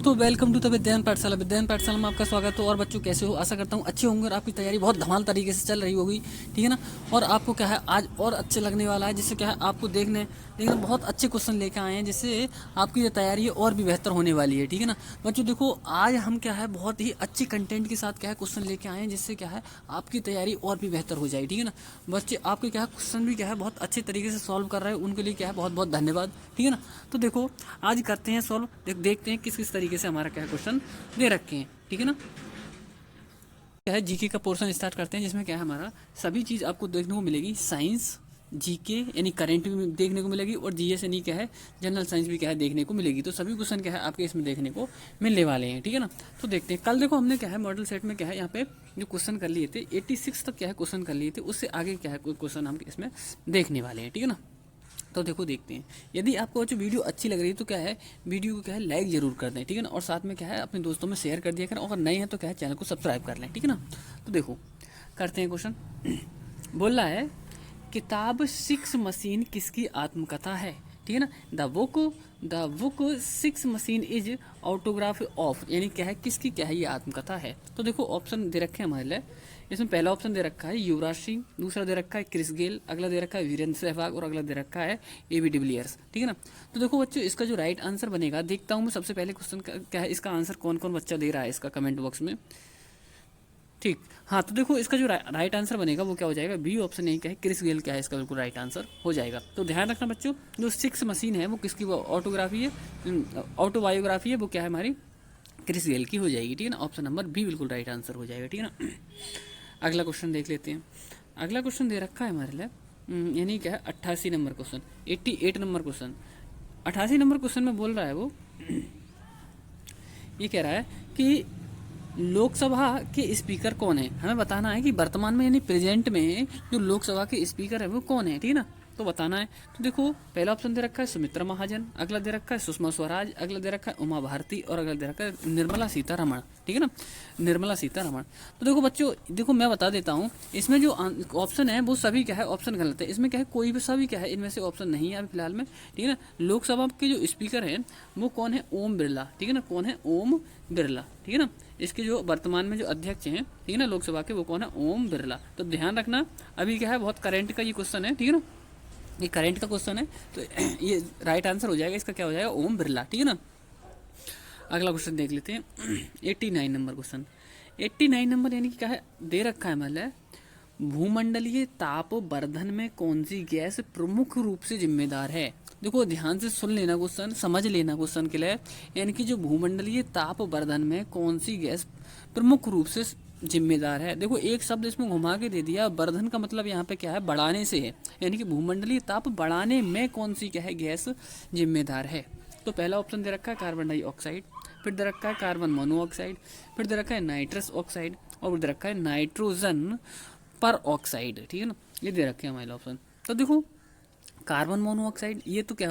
तो welcome to the विद्यान पाठशाला। विद्यान पाठशाला में आपका स्वागत हो। और बच्चों कैसे हो? आशा करता हूँ अच्छे होंगे और आपकी तैयारी बहुत धमाल तरीके से चल रही होगी, ठीक है ना। और आपको क्या है आज और अच्छे लगने वाला है, जिससे क्या है आपको देखने देखने बहुत अच्छे क्वेश्चन लेकर आए हैं, जिससे आपकी जो तैयारी है और भी बेहतर होने वाली है, ठीक है ना। बच्चों देखो, आज हम क्या है बहुत ही अच्छी कंटेंट के साथ क्या है क्वेश्चन लेके आए हैं, जिससे क्या है आपकी तैयारी और भी बेहतर हो जाए, ठीक है ना। बच्चे आपके क्या है क्वेश्चन भी क्या है बहुत अच्छे तरीके से सॉल्व कर रहे हैं, उनके लिए क्या है बहुत बहुत धन्यवाद, ठीक है ना। तो देखो, आज करते हैं सॉल्व, देखते हैं किस किस तरीके से हमारा क्या क्वेश्चन दे रखे हैं, ठीक है ना। क्या है जीके का पोर्शन स्टार्ट करते हैं, जिसमें क्या है हमारा सभी चीज़ आपको देखने को मिलेगी। साइंस, जीके यानी करंट भी देखने को मिलेगी, और जीएस यानी क्या है जनरल साइंस भी क्या है देखने को मिलेगी। तो सभी क्वेश्चन क्या है आपके इसमें देखने को मिलने वाले हैं, ठीक है ना। तो देखते हैं, कल देखो हमने क्या है मॉडल सेट में क्या है यहाँ पे जो क्वेश्चन कर लिए थे 86 तक क्या है क्वेश्चन कर लिए थे, उससे आगे क्या है कोई क्वेश्चन हम इसमें देखने वाले हैं, ठीक है ना। तो देखो देखते हैं, यदि आपको जो वीडियो अच्छी लग रही है तो क्या है वीडियो को क्या है लाइक जरूर कर दें, ठीक है ना। और साथ में क्या है अपने दोस्तों में शेयर कर दिया करें, और अगर नए हैं तो क्या है चैनल को सब्सक्राइब कर लें, ठीक है ना। तो देखो करते हैं क्वेश्चन। बोल रहा है किताब सिक्स मशीन किसकी आत्मकथा है, ठीक है ना। The book six machine is autograph of, यानी क्या है किसकी क्या है ये आत्मकथा है। तो देखो ऑप्शन दे रखे हैं हमारे लिए। इसमें पहला ऑप्शन दे रखा है युवराज सिंह, दूसरा दे रखा है क्रिस गेल, अगला दे रखा है वीरेंद्र सहवाग, और अगला दे रखा है एबी डिविलियर्स, ठीक है ना। तो देखो बच्चों, इसका जो राइट आंसर बनेगा, देखता हूँ मैं सबसे पहले क्वेश्चन का क्या है, इसका आंसर कौन कौन बच्चा दे रहा है इसका कमेंट बॉक्स में, ठीक। हाँ, तो देखो इसका जो राइट आंसर बनेगा वो क्या हो जाएगा, बी ऑप्शन यही क्या है क्रिस गेल क्या है इसका बिल्कुल राइट आंसर हो जाएगा। तो ध्यान रखना बच्चों, जो सिक्स मशीन है वो किसकी ऑटोग्राफी है, ऑटोबायोग्राफी है, वो क्या है हमारी क्रिस गेल की हो जाएगी, ठीक है ना। ऑप्शन नंबर बी बिल्कुल राइट आंसर हो जाएगा, ठीक है ना। अगला क्वेश्चन देख लेते हैं। अगला क्वेश्चन दे रखा है हमारे लिए, यानी क्या है 88 number question, 88 number question. 88 number question में बोल रहा है वो ये कह रहा है कि लोकसभा के स्पीकर कौन है। हमें बताना है कि वर्तमान में यानी प्रेजेंट में जो लोकसभा के स्पीकर है वो कौन है, ठीक है ना। तो बताना है। तो देखो पहला ऑप्शन दे रखा है सुमित्रा महाजन, अगला दे रखा है सुषमा स्वराज, अगला दे रखा है उमा भारती, और अगला दे रखा है निर्मला सीतारमण, ठीक है ना, निर्मला सीतारमण। तो देखो बच्चों, देखो मैं बता देता हूँ, इसमें जो ऑप्शन है वो सभी क्या है ऑप्शन गलत है। इसमें क्या है कोई भी सभी क्या है इनमें से ऑप्शन नहीं है अभी फिलहाल में, ठीक है ना। लोकसभा के जो स्पीकर हैं वो कौन है, ओम बिरला, ठीक है ना, कौन है ओम बिरला, ठीक है ना। इसके जो वर्तमान में जो अध्यक्ष हैं, ठीक है ना, लोकसभा के, वो कौन है, ओम बिरला। तो ध्यान रखना, अभी क्या है बहुत करंट का ये क्वेश्चन है, ठीक है ना, ये करंट का क्वेश्चन है। तो ये राइट आंसर हो जाएगा, इसका क्या हो जाएगा ओम बिरला, ठीक है ना। अगला क्वेश्चन देख लेते हैं 89 नंबर क्वेश्चन। 89 नंबर यानी कि क्या है दे रखा है मतलब भूमंडलीय ताप वर्धन में कौन सी गैस प्रमुख रूप से जिम्मेदार है। देखो ध्यान से सुन लेना क्वेश्चन, समझ लेना क्वेश्चन के लिए, यानी कि जो भूमंडलीय ताप वर्धन में कौन सी गैस प्रमुख रूप से जिम्मेदार है। देखो एक शब्द इसमें घुमा के दे दिया, वर्धन का मतलब यहाँ पे क्या है बढ़ाने से है, यानी कि भूमंडलीय ताप बढ़ाने में कौन सी क्या है गैस जिम्मेदार है। तो पहला ऑप्शन दे रखा है कार्बन डाइऑक्साइड, फिर दे रखा है कार्बन मोनोऑक्साइड, फिर दे रखा है नाइट्रस ऑक्साइड, और दे रखा है नाइट्रोजन पर ऑक्साइड, ठीक है ना। ये दे रखे हैं हमारे ऑप्शन। तो देखो कार्बन मोनोऑक्साइड ये तो क्या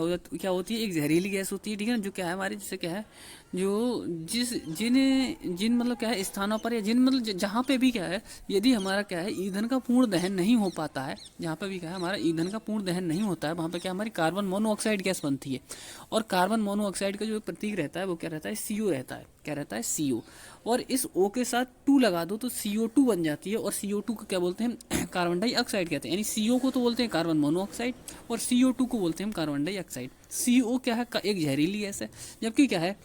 होती है, एक जहरीली गैस होती है, ठीक है ना, जो क्या है हमारे जिससे क्या है जो जिस जिन जिन मतलब क्या है स्थानों पर या जिन मतलब जहाँ पे भी क्या है यदि हमारा क्या है ईंधन का पूर्ण दहन नहीं हो पाता है, जहाँ पे भी क्या है हमारा ईंधन का पूर्ण दहन नहीं होता है, वहाँ पे क्या हमारी कार्बन मोनोऑक्साइड गैस बनती है। और कार्बन मोनोऑक्साइड का जो प्रतीक रहता है वो क्या रहता है, CO रहता है, क्या रहता है CO। और इस O के साथ 2 लगा दो तो CO2 बन जाती है, और CO2 को क्या बोलते हैं कार्बन डाइऑक्साइड कहते हैं, यानी CO को तो बोलते हैं कार्बन मोनोऑक्साइड, और CO2 को बोलते हैं कार्बन डाइऑक्साइड। CO क्या है एक जहरीली गैस है, जबकि क्या है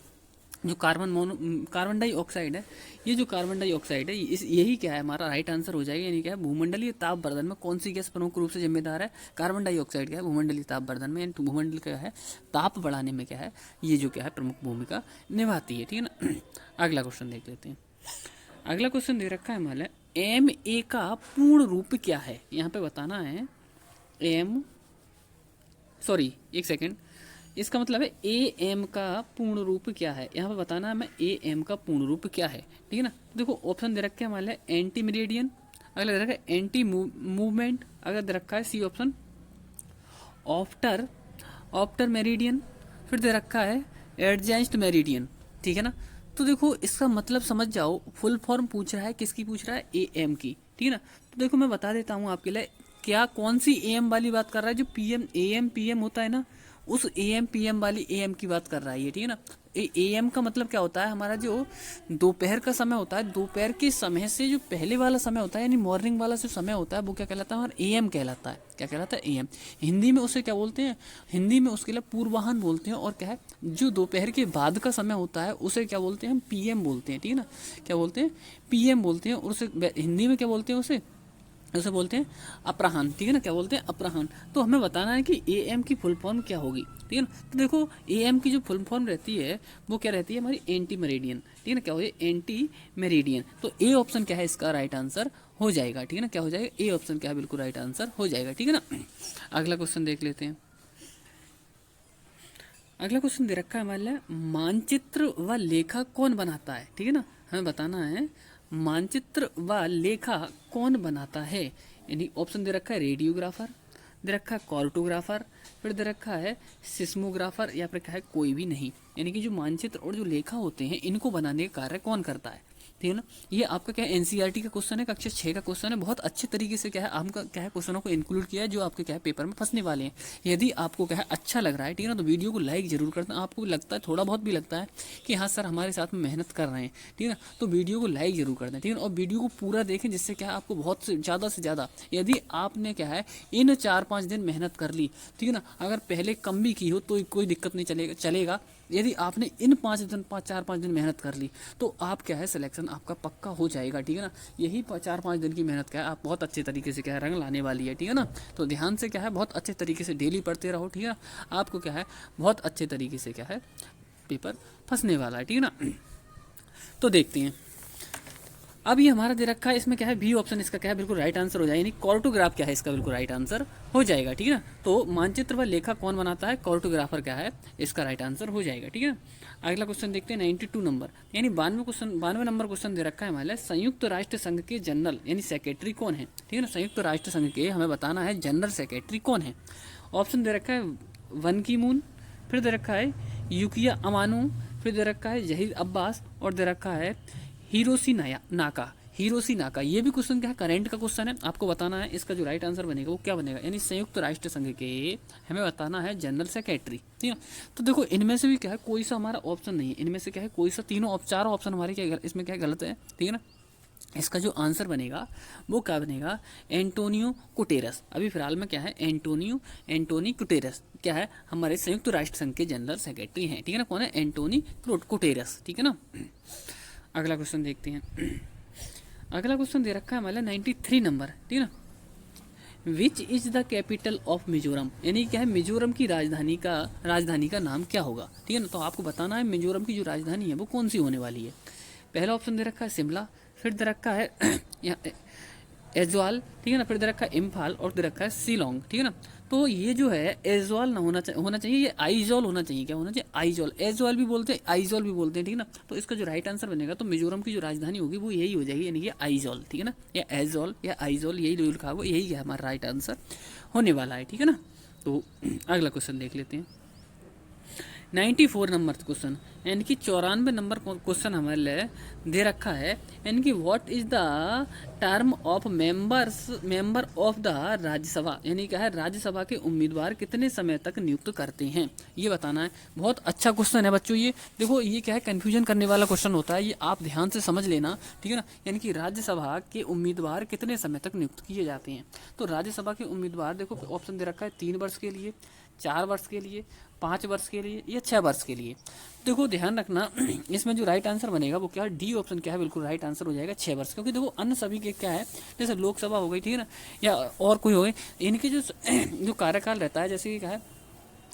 जो कार्बन डाइऑक्साइड है, ये जो कार्बन डाइऑक्साइड है यही क्या है हमारा राइट आंसर हो जाएगा, यानी क्या है भूमंडलीय ताप वर्धन में कौन सी गैस प्रमुख रूप से जिम्मेदार है, कार्बन डाइऑक्साइड क्या है भूमंडलीय ताप वर्धन में, यानी भूमंडल क्या है ताप बढ़ाने में क्या है ये जो क्या है प्रमुख भूमिका निभाती है, ठीक है ना। अगला क्वेश्चन देख लेते हैं। अगला क्वेश्चन दे रखा है हमारे MA का पूर्ण रूप क्या है, यहाँ पे बताना है एक सेकेंड, इसका मतलब है AM का पूर्ण रूप क्या है, यहाँ पे बताना है हमें AM का पूर्ण रूप क्या है, ठीक है ना। तो देखो ऑप्शन दे रखे हैं हमारे एंटी मेरिडियन, अगला दे रखा है एंटी मूवमेंट, अगला दे रखा है C option after after meridian, फिर दे रखा है एडजेंस्ट मेरिडियन, ठीक है ना। तो देखो इसका मतलब समझ जाओ, फुल फॉर्म पूछ रहा है किसकी पूछ रहा है, AM की, ठीक है ना। तो देखो मैं बता देता हूँ आपके लिए क्या कौन सी AM वाली बात कर रहा है, जो PM AM PM होता है ना उस AM PM वाली AM की बात कर रहा है ये, ठीक है ना। AM का मतलब क्या होता है, हमारा जो दोपहर का समय होता है, दोपहर के समय से जो पहले वाला समय होता है यानी मॉर्निंग वाला जो समय होता है वो क्या कहलाता है, हमारा AM कहलाता है। क्या कहलाता है, AM। हिंदी में उसे क्या बोलते हैं, हिंदी में उसके लिए पूर्वाहन बोलते हैं। और क्या है, जो दोपहर के बाद का समय होता है उसे क्या बोलते हैं, हम PM बोलते हैं, ठीक है ना। क्या बोलते हैं, PM बोलते हैं। और उसे हिंदी में क्या बोलते हैं, उसे उसे बोलते हैं अपराह्न, ठीक है ना। क्या बोलते हैं, अपराह्न। तो हमें बताना है कि AM की फुल फॉर्म क्या होगी, ठीक है ना। तो देखो AM की जो फुल फॉर्म रहती है वो क्या रहती है, हमारी एंटी मेरिडियन, ठीक है ना। क्या हो जाए, एंटी मेरिडियन। तो ए ऑप्शन क्या है इसका राइट आंसर हो जाएगा, ठीक है ना। क्या हो जाएगा, ए ऑप्शन क्या है, बिल्कुल राइट आंसर हो जाएगा, ठीक है ना। अगला क्वेश्चन देख लेते हैं। अगला क्वेश्चन दे रखा है हमारे लिए, मानचित्र व लेखा कौन बनाता है, ठीक है ना। हमें बताना है मानचित्र व लेखा कौन बनाता है। यानी ऑप्शन दे रखा है रेडियोग्राफर, दे रखा है कार्टोग्राफर, फिर दे रखा है सिस्मोग्राफर, या फिर क्या है कोई भी नहीं। यानी कि जो मानचित्र और जो लेखा होते हैं इनको बनाने का कार्य कौन करता है, ठीक है ना। ये आपका क्या है, NCERT का क्वेश्चन है, कक्षा 6 का क्वेश्चन है। बहुत अच्छे तरीके से क्या है आपका क्या है क्वेश्चनों को इंक्लूड किया है जो आपके क्या है पेपर में फंसने वाले हैं। यदि आपको क्या है अच्छा लग रहा है, ठीक है ना, तो वीडियो को लाइक जरूर करना। आपको भी लगता है, थोड़ा बहुत भी लगता है कि हाँ सर हमारे साथ में मेहनत कर रहे हैं, ठीक है ना, तो वीडियो को लाइक जरूर कर दें, ठीक है ना। और वीडियो को पूरा देखें, जिससे क्या है आपको बहुत से ज़्यादा यदि आपने क्या है इन 4-5 दिन मेहनत कर ली, ठीक है ना, अगर पहले कम भी की हो तो कोई दिक्कत नहीं चलेगा। यदि आपने इन 4-5 दिन मेहनत कर ली तो आप क्या है सिलेक्शन आपका पक्का हो जाएगा, ठीक है ना। यही 4-5 दिन की मेहनत क्या है आप बहुत अच्छे तरीके से क्या है रंग लाने वाली है, ठीक है ना। तो ध्यान से क्या है बहुत अच्छे तरीके से डेली पढ़ते रहो, ठीक है ना। आपको क्या है बहुत अच्छे तरीके से क्या है पेपर फंसने वाला है, ठीक है ना। तो देखते हैं, अब ये हमारा दे रखा है, इसमें क्या है बी ऑप्शन इसका क्या है बिल्कुल राइट आंसर हो जाएगा। यानी कार्टोग्राफ क्या है इसका बिल्कुल राइट आंसर हो जाएगा, ठीक है ना। तो मानचित्र व लेखा कौन बनाता है, कार्टोग्राफर क्या है इसका राइट आंसर हो जाएगा, ठीक है ना। अगला क्वेश्चन देखते हैं 92 नंबर, यानी 92 नंबर क्वेश्चन दे रखा है हमारे संयुक्त राष्ट्र संघ के जनरल यानी सेक्रेटरी कौन है, ठीक है ना। संयुक्त राष्ट्र संघ के हमें बताना है जनरल सेक्रेटरी कौन है। ऑप्शन दे रखा है वन की मून, फिर दे रखा है यूकिया अमानू, फिर दे रखा है जहीर अब्बास, और दे रखा है हिरोशी नाका। हिरोशी नाका, ये भी क्वेश्चन क्या है करंट का क्वेश्चन है। आपको बताना है इसका जो राइट आंसर बनेगा वो क्या बनेगा। यानी संयुक्त राष्ट्र संघ के हमें बताना है जनरल सेक्रेटरी, ठीक है। तो देखो इनमें से भी क्या है कोई सा हमारा ऑप्शन नहीं है, इनमें से क्या है कोई सा चारों ऑप्शन हमारे क्या इसमें क्या गलत है, ठीक है ना। इसका जो आंसर बनेगा वो क्या बनेगा, एंटोनियो गुटेरस। अभी फिलहाल में क्या है एंटोनी गुटेरस क्या है हमारे संयुक्त राष्ट्र संघ के जनरल सेक्रेटरी हैं, ठीक है ना। कौन है, एंटोनी गुटेरस, ठीक है ना। अगला क्वेश्चन देखते हैं। अगला क्वेश्चन दे रखा है हमारा 93 नंबर, ठीक है ना। Which is the capital of Mizoram, यानी क्या है मिजोरम की राजधानी का नाम क्या होगा, ठीक है ना। तो आपको बताना है मिजोरम की जो राजधानी है वो कौन सी होने वाली है। पहला ऑप्शन दे रखा है शिमला, फिर दे रखा है एजवाल, ठीक है ना, फिर दे रखा है इम्फाल, और दे रखा है शिलोंग, ठीक है ना। तो ये जो है एजवाल ना होना चाहिए, ये आइजॉल होना चाहिए। क्या होना चाहिए, आइजॉल। एजवाल भी बोलते हैं, आइजॉल भी बोलते हैं, ठीक है ना। तो इसका जो राइट आंसर बनेगा तो मिजोरम की जो राजधानी होगी वो यही हो जाएगी, यानी कि आइजॉल, ठीक है ना, या एजॉल या आइजॉल, यही जो लिखा होगा यही है हमारा राइट आंसर होने वाला है, ठीक है ना। तो अगला क्वेश्चन देख लेते हैं 94 नंबर क्वेश्चन, यानी कि 94 नंबर क्वेश्चन हमारे लिए दे रखा है। यानी कि what is the term of member of the Rajya Sabha, यानी क्या है राज्यसभा के उम्मीदवार कितने समय तक नियुक्त करते हैं, ये बताना है। बहुत अच्छा क्वेश्चन है बच्चों ये। देखो ये क्या है कन्फ्यूजन करने वाला क्वेश्चन होता है, ये आप ध्यान से समझ लेना, ठीक है ना। यानी कि राज्यसभा के उम्मीदवार कितने समय तक नियुक्त किए जाते हैं। तो राज्यसभा के उम्मीदवार देखो ऑप्शन दे रखा है 3 वर्ष के लिए, 4 वर्ष के लिए, 5 वर्ष के लिए, या 6 वर्ष के लिए। देखो ध्यान रखना इसमें जो राइट आंसर बनेगा वो क्या है, डी ऑप्शन क्या है बिल्कुल राइट आंसर हो जाएगा 6 वर्ष। क्योंकि देखो अन्य सभी के क्या है, जैसे लोकसभा हो गई, ठीक है ना, या और कोई हो गई, इनके जो कार्यकाल रहता है, जैसे कि क्या है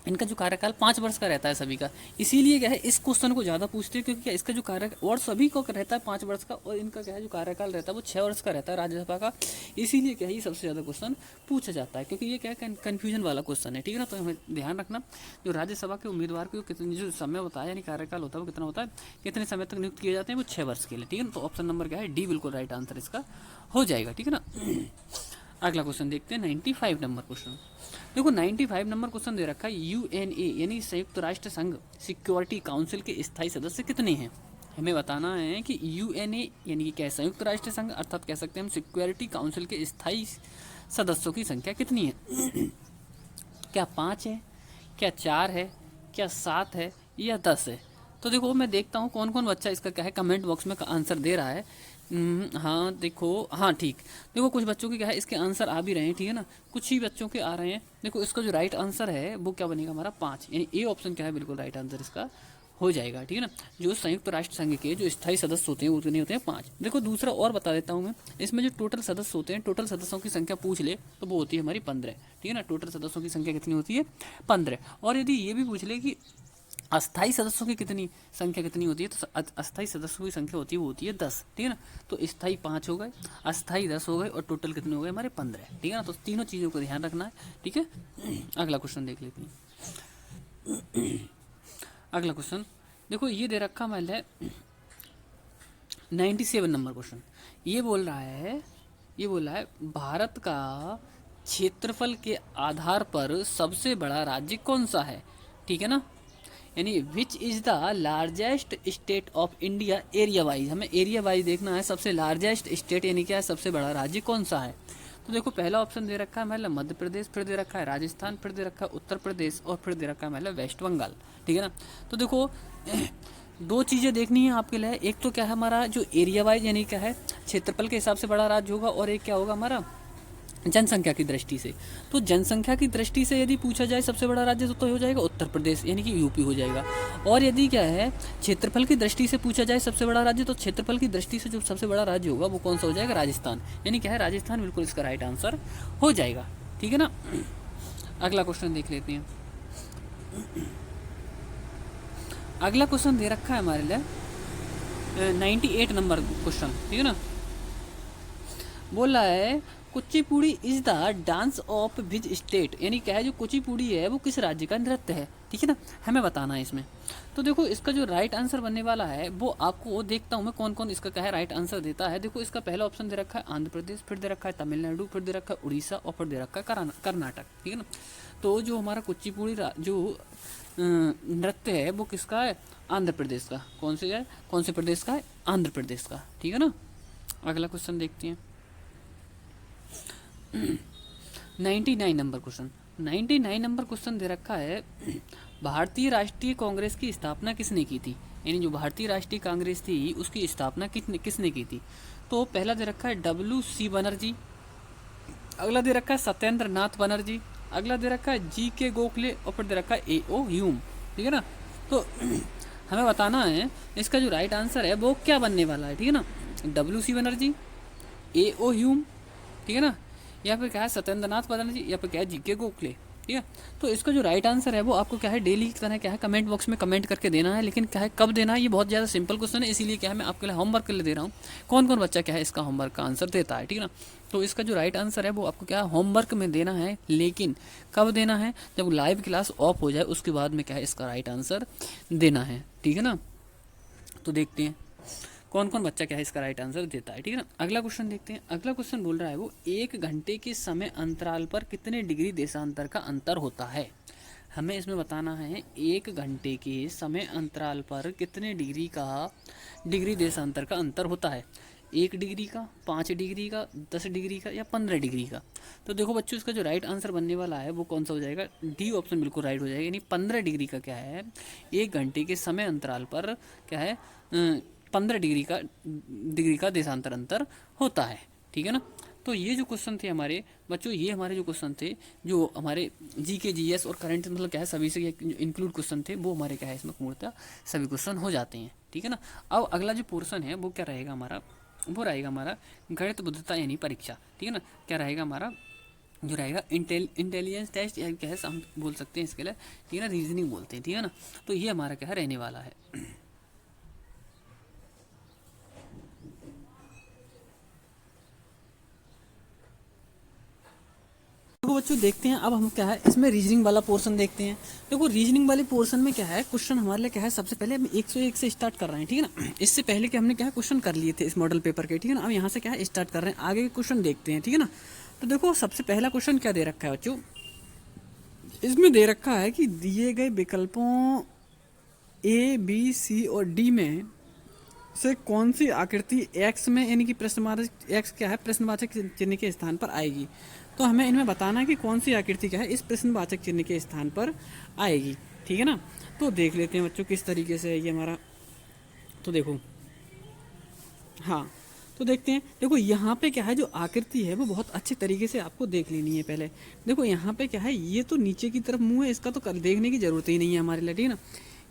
इनका जो कार्यकाल 5 वर्ष का रहता है सभी का। इसीलिए क्या है इस क्वेश्चन को ज़्यादा पूछते हैं, क्योंकि क्या इसका जो कार्य और सभी को रहता है 5 वर्ष का, और इनका क्या है जो कार्यकाल रहता है वो 6 वर्ष का रहता है राज्यसभा का। इसीलिए क्या है ये सबसे ज़्यादा क्वेश्चन पूछा जाता है, क्योंकि ये क्या है कन्फ्यूजन वाला क्वेश्चन है, ठीक है ना। तो हमें ध्यान रखना जो राज्यसभा के उम्मीदवार को कितने जो समय होता है यानी कार्यकाल होता है वो कितना होता है, कितने समय तक नियुक्त किए जाते हैं, वो 6 वर्ष के लिए, ठीक है ना। तो ऑप्शन नंबर क्या है, डी बिल्कुल राइट आंसर इसका हो जाएगा, ठीक है ना। अगला क्वेश्चन देखते हैं 95 नंबर क्वेश्चन। देखो 95 नंबर क्वेश्चन दे रखा है यूएनए यानी संयुक्त राष्ट्र संघ सिक्योरिटी काउंसिल के स्थायी सदस्य कितने हैं। हमें बताना है कि यूएनए यानी कि क्या है संयुक्त राष्ट्र संघ, अर्थात कह सकते हैं हम सिक्योरिटी काउंसिल के स्थायी सदस्यों की संख्या कितनी है। क्या 5 है, क्या 4 है, क्या 7 है, या 10 है? तो देखो मैं देखता हूँ कौन कौन बच्चा इसका क्या है कमेंट बॉक्स में आंसर दे रहा है। हाँ देखो, हाँ ठीक। देखो कुछ बच्चों के क्या है इसके आंसर आ भी रहे हैं, ठीक है ना, कुछ ही बच्चों के आ रहे हैं। देखो इसका जो राइट आंसर है वो क्या बनेगा हमारा 5, यानी ए ऑप्शन क्या है बिल्कुल राइट आंसर इसका हो जाएगा, ठीक है ना। जो संयुक्त राष्ट्र संघ के जो स्थायी सदस्य होते हैं वो कितने होते हैं 5। देखो दूसरा और बता देता हूँ मैं, इसमें जो टोटल सदस्य होते हैं, टोटल सदस्यों की संख्या पूछ ले तो वो होती है हमारी 15, ठीक है ना। टोटल सदस्यों की संख्या कितनी होती है 15। और यदि ये भी पूछ ले कि अस्थाई सदस्यों की कितनी संख्या कितनी होती है, तो अस्थाई सदस्यों की संख्या होती है वो होती है 10, ठीक है ना। तो स्थाई 5 हो गए, अस्थाई 10 हो गए, और टोटल कितने हो गए हमारे 15, ठीक है ना। तो तीनों चीज़ों को ध्यान रखना है, ठीक है। अगला क्वेश्चन देख लेते हैं। अगला क्वेश्चन देखो ये दे रखा है 97 नंबर क्वेश्चन। ये बोल रहा है, ये बोल रहा है भारत का क्षेत्रफल के आधार पर सबसे बड़ा राज्य कौन सा है, ठीक है ना। यानी which is the largest state of India area wise, हमें एरिया वाइज देखना है। सबसे लार्जेस्ट स्टेट यानी क्या है सबसे बड़ा राज्य कौन सा है। तो देखो पहला ऑप्शन दे रखा है मतलब मध्य प्रदेश, फिर दे रखा है राजस्थान, फिर दे रखा है उत्तर प्रदेश, और फिर दे रखा है मतलब वेस्ट बंगाल, ठीक है ना। तो देखो दो चीज़ें देखनी है आपके लिए, एक तो क्या है हमारा जो एरिया वाइज यानी क्या है क्षेत्रफल के हिसाब से बड़ा राज्य होगा, और एक क्या होगा हमारा जनसंख्या की दृष्टि से। तो जनसंख्या की दृष्टि से यदि पूछा जाए सबसे बड़ा राज्य तो हो जाएगा उत्तर प्रदेश यानी कि यूपी हो जाएगा। और यदि क्या है क्षेत्रफल की दृष्टि से पूछा जाए सबसे बड़ा राज्य, तो क्षेत्रफल की दृष्टि से जो सबसे बड़ा राज्य होगा वो कौन सा हो जाएगा राजस्थान, यानी क्या है राजस्थान बिल्कुल इसका राइट आंसर हो जाएगा, ठीक है ना। अगला क्वेश्चन देख लेते हैं। अगला क्वेश्चन दे रखा है हमारे लिए 98 नंबर क्वेश्चन, ठीक है ना। बोल रहा है Kuchipudi is the dance of which state, यानी क्या है जो कुचिपुड़ी है वो किस राज्य का नृत्य है, ठीक है ना, हमें बताना है इसमें। तो देखो इसका जो राइट आंसर बनने वाला है वो आपको देखता हूँ मैं कौन कौन इसका क्या है राइट आंसर देता है। देखो इसका पहला ऑप्शन दे रखा है आंध्र प्रदेश, फिर दे रखा है तमिलनाडु, फिर दे रखा है उड़ीसा, और फिर दे रखा है कर्नाटक, ठीक है ना। तो जो हमारा कुचिपुड़ी जो नृत्य है वो किसका है आंध्र प्रदेश का। कौन से प्रदेश का है आंध्र प्रदेश का, ठीक है ना। अगला क्वेश्चन देखते हैं 99 नंबर क्वेश्चन। 99 नंबर क्वेश्चन दे रखा है भारतीय राष्ट्रीय कांग्रेस की स्थापना किसने की थी, यानी जो भारतीय राष्ट्रीय कांग्रेस थी उसकी स्थापना किसने की थी। तो पहला दे रखा है WC बनर्जी, अगला दे रखा है सत्येंद्र नाथ बनर्जी, अगला दे रखा है GK गोखले, और फिर दे रखा है AO ह्यूम, ठीक है ना। तो हमें बताना है इसका जो राइट आंसर है वो क्या बनने वाला है, ठीक है ना। WC बनर्जी, AO ह्यूम, ठीक है ना, या फिर क्या है सत्येंद्र नाथ बनर्जी, या फिर क्या है GK गोखले, ठीक है। तो इसका जो राइट आंसर है वो आपको क्या है डेली की तरह क्या है कमेंट बॉक्स में कमेंट करके देना है। लेकिन क्या है कब देना है ये बहुत ज़्यादा सिंपल क्वेश्चन है, इसीलिए क्या है मैं आपके लिए होमवर्क के लिए दे रहा हूँ कौन कौन बच्चा क्या है इसका होमवर्क का आंसर देता है, ठीक है ना। तो इसका जो राइट आंसर है वो आपको क्या है होमवर्क में देना है, लेकिन कब देना है जब लाइव क्लास ऑफ हो जाए उसके बाद में क्या है इसका राइट आंसर देना है, ठीक है ना। तो देखते हैं कौन कौन बच्चा क्या है इसका राइट आंसर देता है, ठीक है ना। अगला क्वेश्चन देखते हैं। अगला क्वेश्चन बोल रहा है वो 1 घंटे के समय अंतराल पर कितने डिग्री देशांतर का अंतर होता है। हमें इसमें बताना है 1 घंटे के समय अंतराल पर कितने डिग्री देशांतर का अंतर होता है। 1 डिग्री का, 5 डिग्री का, 10 डिग्री का, या 15 डिग्री का। तो देखो बच्चों इसका जो राइट आंसर बनने वाला है वो कौन सा हो जाएगा, D ऑप्शन बिल्कुल राइट हो जाएगा। यानी 15 डिग्री का क्या है 1 घंटे के समय अंतराल पर क्या है 15 डिग्री का देशांतर अंतर होता है, ठीक है ना। तो ये जो क्वेश्चन थे हमारे बच्चों, ये हमारे जो क्वेश्चन थे जो हमारे GK GS और करंट मतलब क्या है सभी से इंक्लूड क्वेश्चन थे वो हमारे क्या है इसमें पूर्णतः सभी क्वेश्चन हो जाते हैं, ठीक है ना। अब अगला जो पोर्शन है वो क्या रहेगा हमारा, वो रहेगा हमारा गणित बुद्धिता यानी परीक्षा, ठीक है ना। क्या रहेगा हमारा जो रहेगा इंटेलिजेंस टेस्ट या क्या है हम बोल सकते हैं इसके लिए, ठीक है ना, रीजनिंग बोलते हैं, ठीक है ना। तो ये हमारा क्या है रहने वाला है। देखो बच्चों देखते हैं अब हम क्या है इसमें रीजनिंग वाला पोर्शन देखते हैं। देखो रीजनिंग वाले पोर्शन में क्या है क्वेश्चन हमारे लिए क्या है सबसे पहले हम 101 से स्टार्ट कर रहे हैं, ठीक है ना। इससे पहले कि हमने क्या है क्वेश्चन कर लिए थे इस मॉडल पेपर के, ठीक है ना। अब यहाँ से क्या है स्टार्ट कर रहे हैं, आगे के क्वेश्चन देखते हैं, ठीक है ना। तो देखो सबसे पहला क्वेश्चन क्या दे रखा है बच्चों, इसमें दे रखा है कि दिए गए विकल्पों A B C और D में से कौन सी आकृति एक्स में यानी कि प्रश्नवाचक एक्स क्या है प्रश्नवाचक चिन्ह के स्थान पर आएगी। तो हमें इनमें बताना है कि कौन सी आकृति क्या है इस प्रश्नवाचक चिन्ह के स्थान पर आएगी। ठीक है ना। तो देख लेते हैं बच्चों किस तरीके से है ये हमारा। तो देखो, हाँ, तो देखते हैं। देखो यहाँ पे क्या है, जो आकृति है वो बहुत अच्छे तरीके से आपको देख लेनी है पहले। देखो यहाँ पे क्या है, ये तो नीचे की तरफ मुंह है, इसका तो देखने की जरूरत ही नहीं है हमारे लिए। ठीक है ना।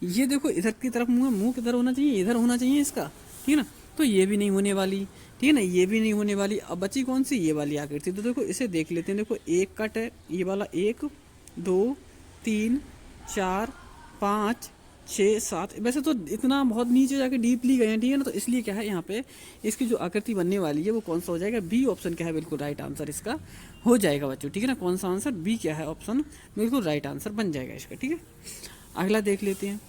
ये देखो इधर की तरफ मुंह है, मुंह किधर होना चाहिए, इधर होना चाहिए इसका। ठीक है ना। तो ये भी नहीं होने वाली। ठीक है ना, ये भी नहीं होने वाली। अब बची कौन सी, ये वाली आकृति। तो देखो इसे देख लेते हैं। देखो एक कट है, ये वाला 1 2 3 4 5 6 7। वैसे तो इतना बहुत नीचे जाके डीपली गए हैं। ठीक है ना। तो इसलिए क्या है, यहाँ पे इसकी जो आकृति बनने वाली है वो कौन सा हो जाएगा, बी ऑप्शन क्या है बिल्कुल राइट आंसर इसका हो जाएगा बच्चों। ठीक है ना। कौन सा आंसर, बी क्या है ऑप्शन बिल्कुल राइट आंसर बन जाएगा इसका। ठीक है, अगला देख लेते हैं।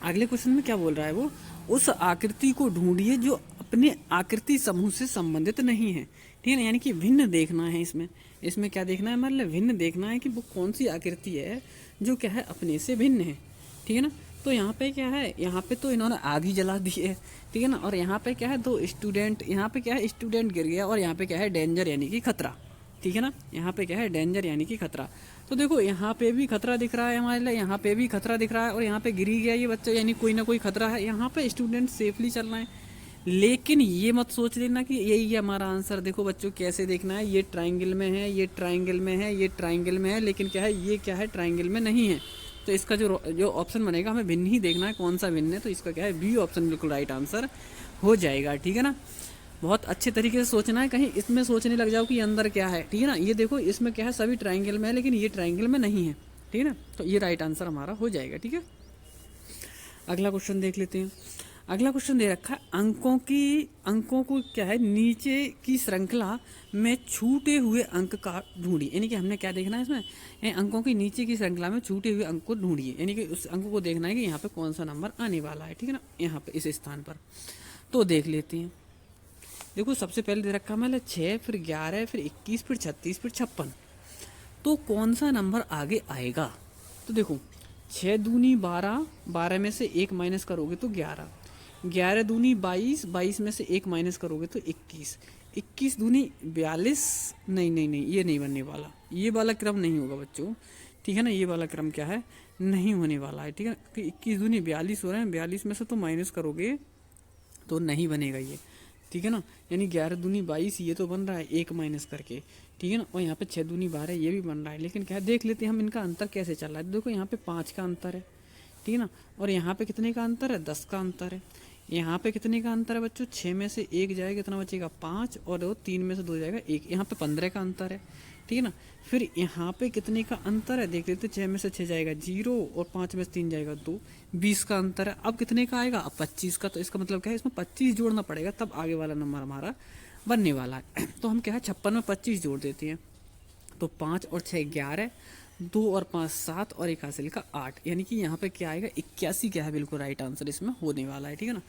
अगले क्वेश्चन में क्या बोल रहा है वो, उस आकृति को ढूंढिए जो अपने आकृति समूह से संबंधित नहीं है। ठीक है ना, यानी कि भिन्न देखना है इसमें। इसमें क्या देखना है, मतलब भिन्न देखना है कि वो कौन सी आकृति है जो क्या है अपने से भिन्न है। ठीक है ना। तो यहाँ पे क्या है, यहाँ पे तो इन्होंने आग ही जला दी है। ठीक है ना। और यहाँ पे क्या है, दो स्टूडेंट, यहाँ पे क्या है स्टूडेंट गिर गया, और यहाँ पे क्या है डेंजर यानी कि खतरा। ठीक है ना। यहाँ पे क्या है डेंजर यानी कि खतरा। तो देखो यहाँ पे भी खतरा दिख रहा है हमारे लिए, यहाँ पे भी खतरा दिख रहा है, और यहाँ पे गिर ही गया ये बच्चा, यानी कोई ना कोई खतरा है। यहाँ पे स्टूडेंट सेफली चल रहे हैं। लेकिन ये मत सोच लेना कि यही है हमारा आंसर। देखो बच्चों कैसे देखना है, ये ट्राइंगल में है, ये ट्राइंगल में है, ये ट्राइंगल में है, लेकिन क्या है, ये क्या है ट्राइंगल में नहीं है। तो इसका जो ऑप्शन बनेगा हमें भिन्न ही देखना है, कौन सा भिन्न है। तो इसका क्या है, बी ऑप्शन बिल्कुल राइट आंसर हो जाएगा। ठीक है ना। बहुत अच्छे तरीके से सोचना है, कहीं इसमें सोचने लग जाओ कि अंदर क्या है। ठीक है ना। ये देखो इसमें क्या है, सभी ट्राइंगल में है, लेकिन ये ट्राइंगल में नहीं है। ठीक है ना। तो ये राइट आंसर हमारा हो जाएगा। ठीक है, अगला क्वेश्चन देख लेते हैं। अगला क्वेश्चन दे रखा है, अंकों को क्या है, नीचे की श्रृंखला में छूटे हुए अंक का ढूंढिए। यानी कि हमने क्या देखना है इसमें, अंकों की नीचे की श्रृंखला में छूटे हुए अंक को ढूंढिए। यानी कि उस अंक को देखना है कि यहाँ पे कौन सा नंबर आने वाला है। ठीक है ना, यहाँ पे इस स्थान पर। तो देख लेते हैं। देखो सबसे पहले दे रखा है मतलब 6, फिर 11, फिर 21, फिर 36, फिर 56। तो कौन सा नंबर आगे आएगा। तो देखो 6 दूनी 12, 12 में से 1 माइनस करोगे तो 11, 11 दूनी 22, 22 में से 1 माइनस करोगे तो 21, 21 दूनी 42। नहीं नहीं नहीं, ये नहीं बनने वाला, ये वाला क्रम नहीं होगा बच्चों। ठीक है ना, ये वाला क्रम क्या है, नहीं होने वाला है। ठीक है, कि 21 दूनी 42 हो रहे हैं, 42 में से तो माइनस करोगे तो नहीं बनेगा ये। ठीक है ना, यानी 11 दूनी 22 ये तो बन रहा है 1 माइनस करके। ठीक है ना, और यहाँ पे 6 दूनी 12 ये भी बन रहा है। लेकिन क्या देख लेते हैं हम इनका अंतर कैसे चल रहा है। देखो यहाँ पे 5 का अंतर है। ठीक है ना, और यहाँ पे कितने का अंतर है, 10 का अंतर है। यहाँ पे कितने का अंतर है बच्चों, 6 में से 1 जाएगा कितना बचेगा 5, और 3 में से 2 जाएगा 1। यहाँ पे 15 का अंतर है। ठीक है ना, फिर यहाँ पे कितने का अंतर है देख लेते, 6 में से 6 जाएगा 0, और 5 में से 3 जाएगा 2, 20 का अंतर है। अब कितने का आएगा, अब 25 का। तो इसका मतलब क्या है, इसमें 25 जोड़ना पड़ेगा तब आगे वाला नंबर हमारा बनने वाला है। तो हम क्या है 56 में 25 जोड़ देते हैं। तो 5 और 6 11, 2 और 5 7, और 1 हासिल का 8। यानी कि यहाँ पे क्या आएगा 81 क्या है बिल्कुल राइट आंसर इसमें होने वाला है। ठीक है ना,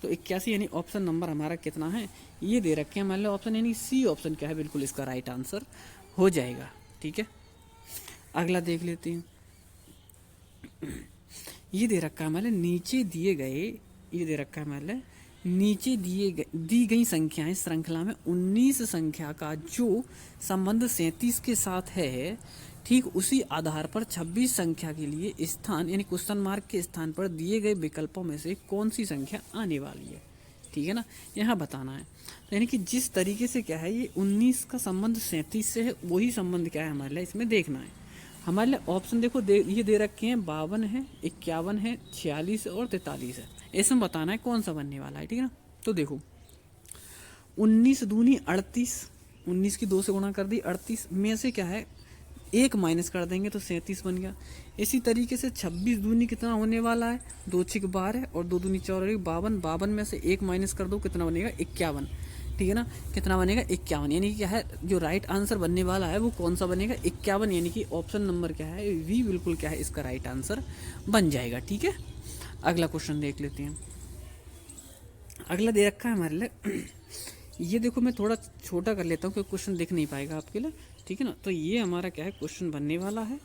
तो 81 यानी ऑप्शन नंबर हमारा कितना है, ये दे रखे हैं मान लो ऑप्शन, यानी सी ऑप्शन क्या है बिल्कुल इसका राइट आंसर हो जाएगा। ठीक है, अगला देख लेते हैं। ये दे रखा है मान नीचे दिए गए, ये दे रखा है मान नीचे दी गई संख्याएं श्रृंखला में 19 संख्या का जो संबंध 37 के साथ है, ठीक उसी आधार पर 26 संख्या के लिए स्थान यानी क्वेश्चन मार्क के स्थान पर दिए गए विकल्पों में से कौन सी संख्या आने वाली है। ठीक है ना, यहाँ बताना है। तो यानी कि जिस तरीके से क्या है, ये 19 का संबंध 37 से है, वही संबंध क्या है हमारे लिए इसमें देखना है। हमारे लिए ऑप्शन देखो ये दे रखे हैं 52 है, 51 है, 46 और 43 है। इसमें बताना है कौन सा बनने वाला है। ठीक है ना, तो देखो 19 दूनी 38, 19 की 2 से गुणा कर दी, 38 में से क्या है 1 माइनस कर देंगे तो 37 बन गया। इसी तरीके से 26 दूनी कितना होने वाला है, 2 6 12 और 2 दूनी 4 52, 52 में से 1 माइनस कर दो कितना बनेगा 51। ठीक है ना, कितना बनेगा 51। यानी कि क्या है जो राइट आंसर बनने वाला है वो कौन सा बनेगा 51। यानी कि ऑप्शन नंबर क्या है, वी बिल्कुल क्या है इसका राइट आंसर बन जाएगा। ठीक है, अगला क्वेश्चन देख लेते हैं। अगला दे रखा है हमारे लिए, ये देखो मैं थोड़ा छोटा कर लेता हूँ क्योंकि क्वेश्चन दिख नहीं पाएगा आपके लिए। ठीक है ना, तो ये हमारा क्या है क्वेश्चन बनने वाला है।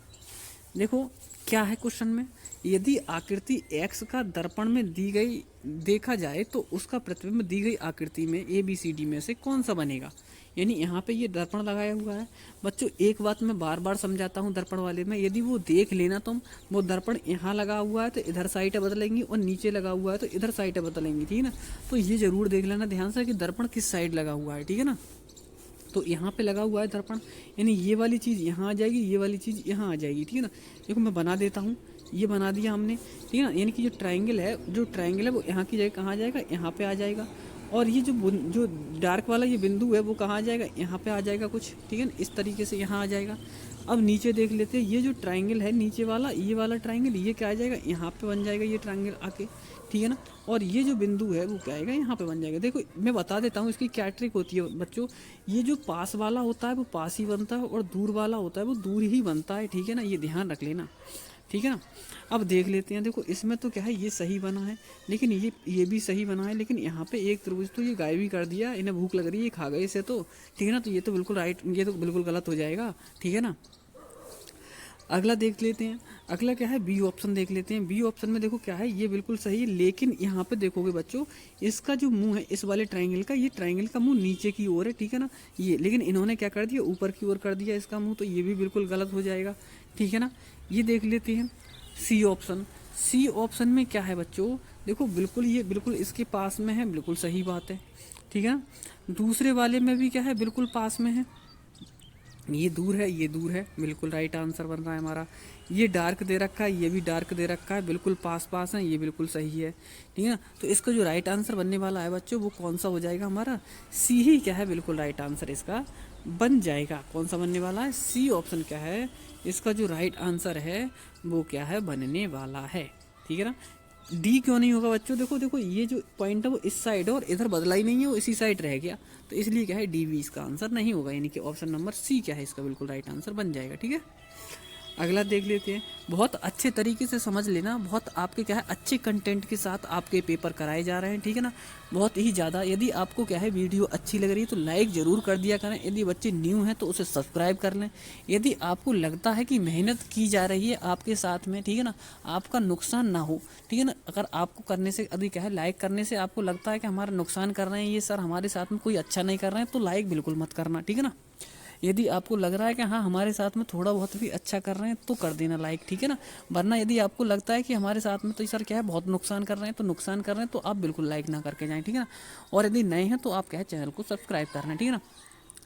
देखो क्या है क्वेश्चन में, यदि आकृति x का दर्पण में दी गई देखा जाए तो उसका प्रतिबिंब दी गई आकृति में ABCD में से कौन सा बनेगा। यानी यहाँ पे ये दर्पण लगाया हुआ है बच्चों। एक बात मैं बार बार समझाता हूँ दर्पण वाले में, यदि वो देख लेना तुम, वो दर्पण यहाँ लगा हुआ है तो इधर साइड बदलेंगी और नीचे लगा हुआ है तो इधर साइड बदलेंगी, ठीक है ना। तो ये जरूर देख लेना ध्यान से कि दर्पण किस साइड लगा हुआ है, ठीक है ना। तो यहाँ पे लगा हुआ है दर्पण, यानी ये वाली चीज़ यहाँ आ जाएगी, ये वाली चीज़ यहाँ आ जाएगी, ठीक है ना। देखो मैं बना देता हूँ, ये बना दिया हमने, ठीक है ना। यानी कि जो ट्रायंगल है वो यहाँ की जगह कहाँ आ जाएगा, यहाँ पे आ जाएगा। और ये जो डार्क वाला ये बिंदु है वो कहाँ आ जाएगा, यहाँ पे आ जाएगा कुछ, ठीक है ना। इस तरीके से यहाँ आ जाएगा। अब नीचे देख लेते हैं, ये जो ट्रायंगल है नीचे वाला, ये वाला ट्रायंगल ये क्या आ जाएगा, यहाँ पे बन जाएगा ये ट्रायंगल आके, ठीक है ना। और ये जो बिंदु है वो क्या आएगा, यहाँ पे बन जाएगा। देखो मैं बता देता हूँ इसकी क्या ट्रिक होती है बच्चों। ये जो पास वाला होता है वो पास ही बनता है और दूर वाला होता है वो दूर ही बनता है, ठीक है ना। ये ध्यान रख लेना, ठीक है ना। अब देख लेते हैं, देखो इसमें तो क्या है, ये सही बना है, लेकिन ये भी सही बना है, लेकिन यहाँ पे एक त्रिभुज तो ये गायब ही कर दिया, इन्हें भूख लग रही है, ये खा गए इसे तो, ठीक है ना। तो ये तो बिल्कुल राइट, ये तो बिल्कुल गलत हो जाएगा, ठीक है ना। अगला देख लेते हैं, अगला क्या है, बी ऑप्शन देख लेते हैं। बी ऑप्शन में देखो क्या है, ये बिल्कुल सही है, लेकिन यहाँ पे देखोगे बच्चों, इसका जो मुंह है इस वाले ट्रायंगल का, ये ट्रायंगल का मुंह नीचे की ओर है, ठीक है ना। ये लेकिन इन्होंने क्या कर दिया, ऊपर की ओर कर दिया इसका मुंह, तो ये भी बिल्कुल गलत हो जाएगा, ठीक है ना। ये देख लेते हैं सी ऑप्शन। सी ऑप्शन में क्या है बच्चों, देखो बिल्कुल ये बिल्कुल इसके पास में है, बिल्कुल सही बात है, ठीक है ना। दूसरे वाले में भी क्या है, बिल्कुल पास में है, ये दूर है, ये दूर है, बिल्कुल राइट आंसर बन रहा है हमारा। ये डार्क दे रखा है, ये भी डार्क दे रखा है, बिल्कुल पास पास है, ये बिल्कुल सही है, ठीक है ना। तो इसका जो राइट आंसर बनने वाला है बच्चों वो कौन सा हो जाएगा हमारा, सी ही क्या है, बिल्कुल राइट आंसर इसका बन जाएगा। कौन सा बनने वाला है, सी ऑप्शन क्या है, इसका जो राइट आंसर है वो क्या है, बनने वाला है, ठीक है ना। डी क्यों नहीं होगा बच्चों, देखो देखो ये जो पॉइंट है वो इस साइड है और इधर बदला ही नहीं है, वो इसी साइड रह गया, तो इसलिए क्या है डी भी इसका आंसर नहीं होगा, यानी कि ऑप्शन नंबर सी क्या है इसका बिल्कुल राइट आंसर बन जाएगा, ठीक है। अगला देख लेते हैं, बहुत अच्छे तरीके से समझ लेना, बहुत आपके क्या है अच्छे कंटेंट के साथ आपके पेपर कराए जा रहे हैं, ठीक है ना, बहुत ही ज़्यादा। यदि आपको क्या है वीडियो अच्छी लग रही है तो लाइक ज़रूर कर दिया करें, यदि बच्चे न्यू हैं तो उसे सब्सक्राइब कर लें। यदि आपको लगता है कि मेहनत की जा रही है आपके साथ में, ठीक है ना, आपका नुकसान ना हो, ठीक है ना। अगर आपको करने से यदि क्या है लाइक करने से आपको लगता है कि हमारा नुकसान कर रहे हैं ये सर, हमारे साथ में कोई अच्छा नहीं कर रहे हैं, तो लाइक बिल्कुल मत करना, ठीक है ना। यदि आपको लग रहा है कि हाँ हमारे साथ में थोड़ा बहुत भी अच्छा कर रहे हैं तो कर देना लाइक, ठीक है ना। वरना यदि आपको लगता है कि हमारे साथ में तो सर क्या है बहुत नुकसान कर रहे हैं, तो नुकसान कर रहे हैं तो आप बिल्कुल लाइक ना करके जाएं, ठीक है ना। और यदि नए हैं तो आप क्या है चैनल को सब्सक्राइब करना, ठीक है ना।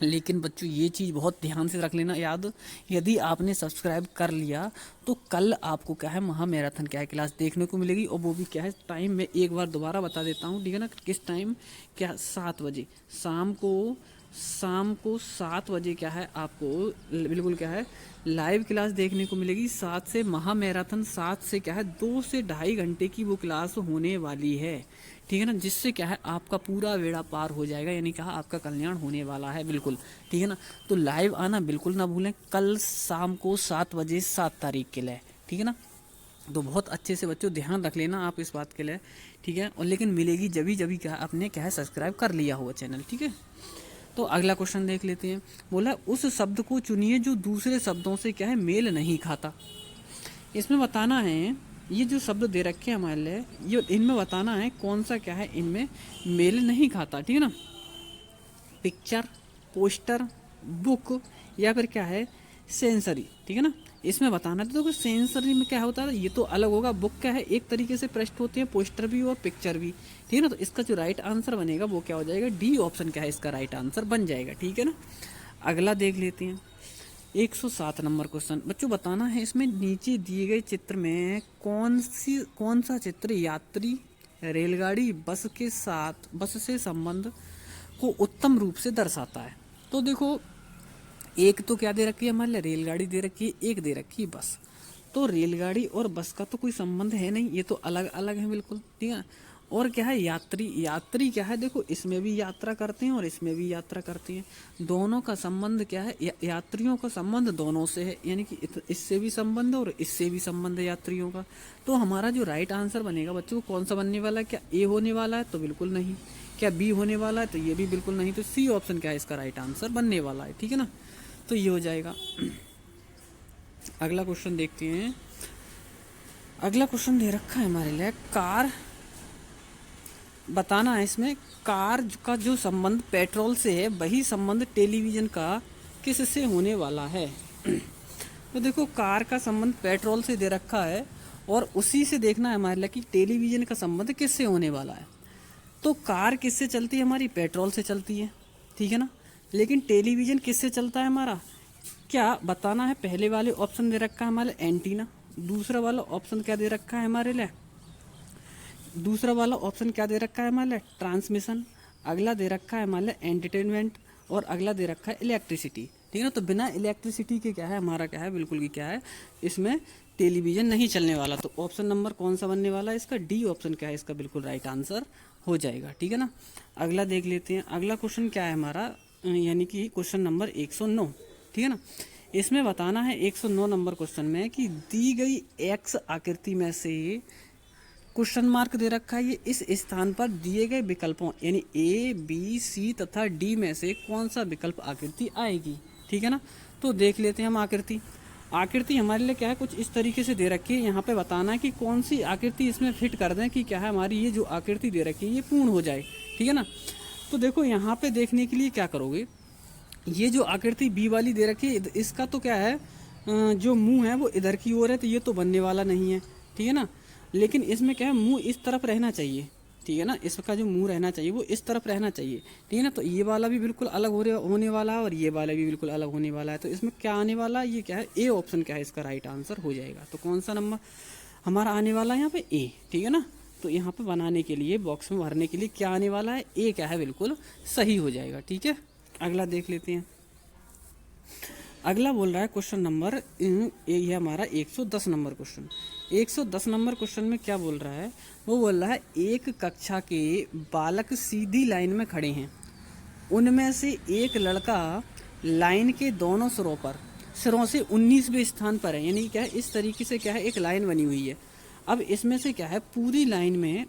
लेकिन बच्चों ये चीज़ बहुत ध्यान से रख लेना याद, यदि आपने सब्सक्राइब कर लिया तो कल आपको क्या है महा मैराथन क्या है क्लास देखने को मिलेगी, और वो भी क्या है टाइम में एक बार दोबारा बता देता हूँ, ठीक है ना। किस टाइम, क्या 7 बजे शाम को 7 बजे क्या है आपको बिल्कुल क्या है लाइव क्लास देखने को मिलेगी। 7 से महा मैराथन 7 से क्या है 2 से 2.5 घंटे की वो क्लास होने वाली है, ठीक है ना, जिससे क्या है आपका पूरा बेड़ा पार हो जाएगा, यानी कहा आपका कल्याण होने वाला है बिल्कुल, ठीक है ना। तो लाइव आना बिल्कुल ना भूलें, कल शाम को 7 बजे 7 तारीख के लिए, ठीक है ना। तो बहुत अच्छे से बच्चों ध्यान रख लेना आप इस बात के लिए, ठीक है। और लेकिन मिलेगी जभी क्या आपने क्या है सब्सक्राइब कर लिया हुआ चैनल, ठीक है। तो अगला क्वेश्चन देख लेते हैं, बोला उस शब्द को चुनिए जो दूसरे शब्दों से क्या है मेल नहीं खाता। इसमें बताना है, ये जो शब्द दे रखे हैं हमारे लिए, ये इनमें बताना है कौन सा क्या है इनमें मेल नहीं खाता, ठीक है ना। पिक्चर, पोस्टर, बुक या फिर क्या है सेंसरी, ठीक है ना। इसमें बताना है, तो सेंसरी में क्या होता है, ये तो अलग होगा, बुक क्या है एक तरीके से पृष्ठ होते हैं, पोस्टर भी और पिक्चर भी, ठीक है ना। तो इसका जो राइट आंसर बनेगा वो क्या हो जाएगा, डी ऑप्शन क्या है इसका राइट आंसर बन जाएगा, ठीक है ना। अगला देख लेते हैं 107 नंबर क्वेश्चन। बच्चों बताना है इसमें नीचे दिए गए चित्र में कौन सा चित्र यात्री, रेलगाड़ी, बस से संबंध को उत्तम रूप से दर्शाता है। तो देखो एक तो क्या दे रखी है हमारे लिए, रेलगाड़ी दे रखी है, एक दे रखी है बस। तो रेलगाड़ी और बस का तो कोई संबंध है नहीं, ये तो अलग अलग है बिल्कुल, ठीक है। और क्या है यात्री क्या है, देखो इसमें भी यात्रा करते हैं और इसमें भी यात्रा करते हैं, दोनों का संबंध क्या है, यात्रियों का संबंध दोनों से है, यानी कि इससे भी संबंध और इससे भी संबंध है यात्रियों का। तो हमारा जो राइट आंसर बनेगा बच्चों कौन सा बनने वाला है, क्या ए होने वाला है, तो बिल्कुल नहीं। क्या बी होने वाला है, तो ये भी बिल्कुल नहीं। तो सी ऑप्शन क्या है इसका राइट आंसर बनने वाला है, ठीक है ना। तो ये हो जाएगा। अगला क्वेश्चन देखते हैं, अगला क्वेश्चन दे रखा है हमारे लिए, कार बताना है इसमें, कार का जो संबंध पेट्रोल से है वही संबंध टेलीविज़न का किससे होने वाला है। तो देखो कार का संबंध पेट्रोल से दे रखा है और उसी से देखना है हमारे लिए कि टेलीविज़न का संबंध किससे होने वाला है। तो कार किससे चलती है हमारी, पेट्रोल से चलती है, ठीक है ना। लेकिन टेलीविज़न किससे चलता है हमारा, क्या बताना है। पहले वाले ऑप्शन दे रखा है हमारे एंटीना, दूसरा वाला ऑप्शन क्या दे रखा है हमारे लिए, दूसरा वाला ऑप्शन क्या दे रखा है हमारे लिए, ट्रांसमिशन, अगला दे रखा है हमारे लिए एंटरटेनमेंट और अगला दे रखा है इलेक्ट्रिसिटी, ठीक है ना। तो बिना इलेक्ट्रिसिटी के क्या है हमारा, क्या है बिल्कुल की क्या है, इसमें टेलीविज़न नहीं चलने वाला। तो ऑप्शन नंबर कौन सा बनने वाला है इसका, डी ऑप्शन क्या है इसका बिल्कुल राइट आंसर हो जाएगा, ठीक है ना। अगला देख लेते हैं, अगला क्वेश्चन क्या है हमारा, यानी कि क्वेश्चन नंबर 109, ठीक है ना। इसमें बताना है 109 नंबर क्वेश्चन में कि दी गई एक्स आकृति में से क्वेश्चन मार्क दे रखा है, ये इस स्थान पर दिए गए विकल्पों यानी ए बी सी तथा डी में से कौन सा विकल्प आकृति आएगी, ठीक है ना। तो देख लेते हैं हम आकृति। आकृति हमारे लिए क्या है, कुछ इस तरीके से दे रखी है। यहाँ पे बताना है कि कौन सी आकृति इसमें फिट कर दें कि क्या है हमारी ये जो आकृति दे रखी है ये पूर्ण हो जाए, ठीक है ना। तो देखो यहाँ पे देखने के लिए क्या करोगे, ये जो आकृति बी वाली दे रखी है इसका तो क्या है, जो मुंह है वो इधर की ओर है, तो ये तो बनने वाला नहीं है, ठीक है ना। लेकिन इसमें क्या है, मुंह इस तरफ रहना चाहिए, ठीक है ना। इसका जो मुंह रहना चाहिए वो इस तरफ रहना चाहिए, ठीक है ना। तो ये वाला भी बिल्कुल अलग होने वाला है और ये वाला भी बिल्कुल अलग होने वाला है। तो इसमें क्या आने वाला है, ये क्या है, ए ऑप्शन क्या है इसका राइट आंसर हो जाएगा। तो कौन सा नंबर हमारा आने वाला है यहाँ पे, ए, ठीक है ना। तो यहाँ पे बनाने के लिए बॉक्स में भरने के लिए क्या आने वाला है, ए क्या है बिल्कुल सही हो जाएगा, ठीक है। अगला देख लेते हैं। अगला बोल रहा है क्वेश्चन नंबर, ये हमारा 110 नंबर क्वेश्चन। 110 नंबर क्वेश्चन में क्या बोल रहा है, वो बोल रहा है एक कक्षा के बालक सीधी लाइन में खड़े हैं, उनमें से एक लड़का लाइन के दोनों सिरों से 19वें स्थान पर है। यानी क्या है, इस तरीके से क्या है एक लाइन बनी हुई है। अब इसमें से क्या है, पूरी लाइन में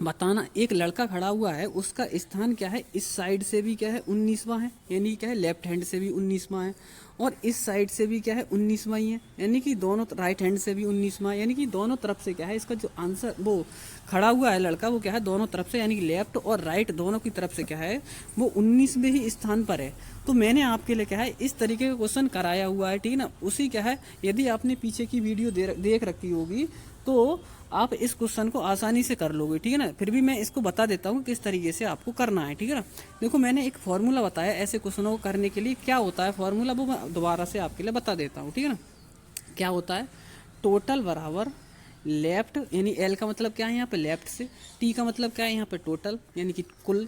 बताना, एक लड़का खड़ा हुआ है उसका स्थान क्या है, इस साइड से भी क्या है 19वां है, यानी क्या है लेफ्ट हैंड से भी 19वां है, और इस साइड से भी क्या है 19वां ही है, यानी कि दोनों राइट हैंड से भी 19वां, यानी कि दोनों तरफ से क्या है इसका जो आंसर, वो खड़ा हुआ है लड़का वो क्या है दोनों तरफ से, यानी कि लेफ्ट और राइट दोनों की तरफ से क्या है वो 19वें ही स्थान पर है। तो मैंने आपके लिए क्या है इस तरीके का क्वेश्चन कराया हुआ है, ठीक है ना। उसी क्या है, यदि आपने पीछे की वीडियो देख रखी होगी तो आप इस क्वेश्चन को आसानी से कर लोगे, ठीक है ना। फिर भी मैं इसको बता देता हूँ किस तरीके से आपको करना है, ठीक है ना। देखो मैंने एक फॉर्मूला बताया ऐसे क्वेश्चनों को करने के लिए, क्या होता है फॉर्मूला वो मैं दोबारा से आपके लिए बता देता हूँ, ठीक है ना। क्या होता है, टोटल बराबर लेफ्ट, यानी एल का मतलब क्या है यहाँ पे लेफ्ट से, टी का मतलब क्या है यहाँ पे टोटल यानी कि कुल,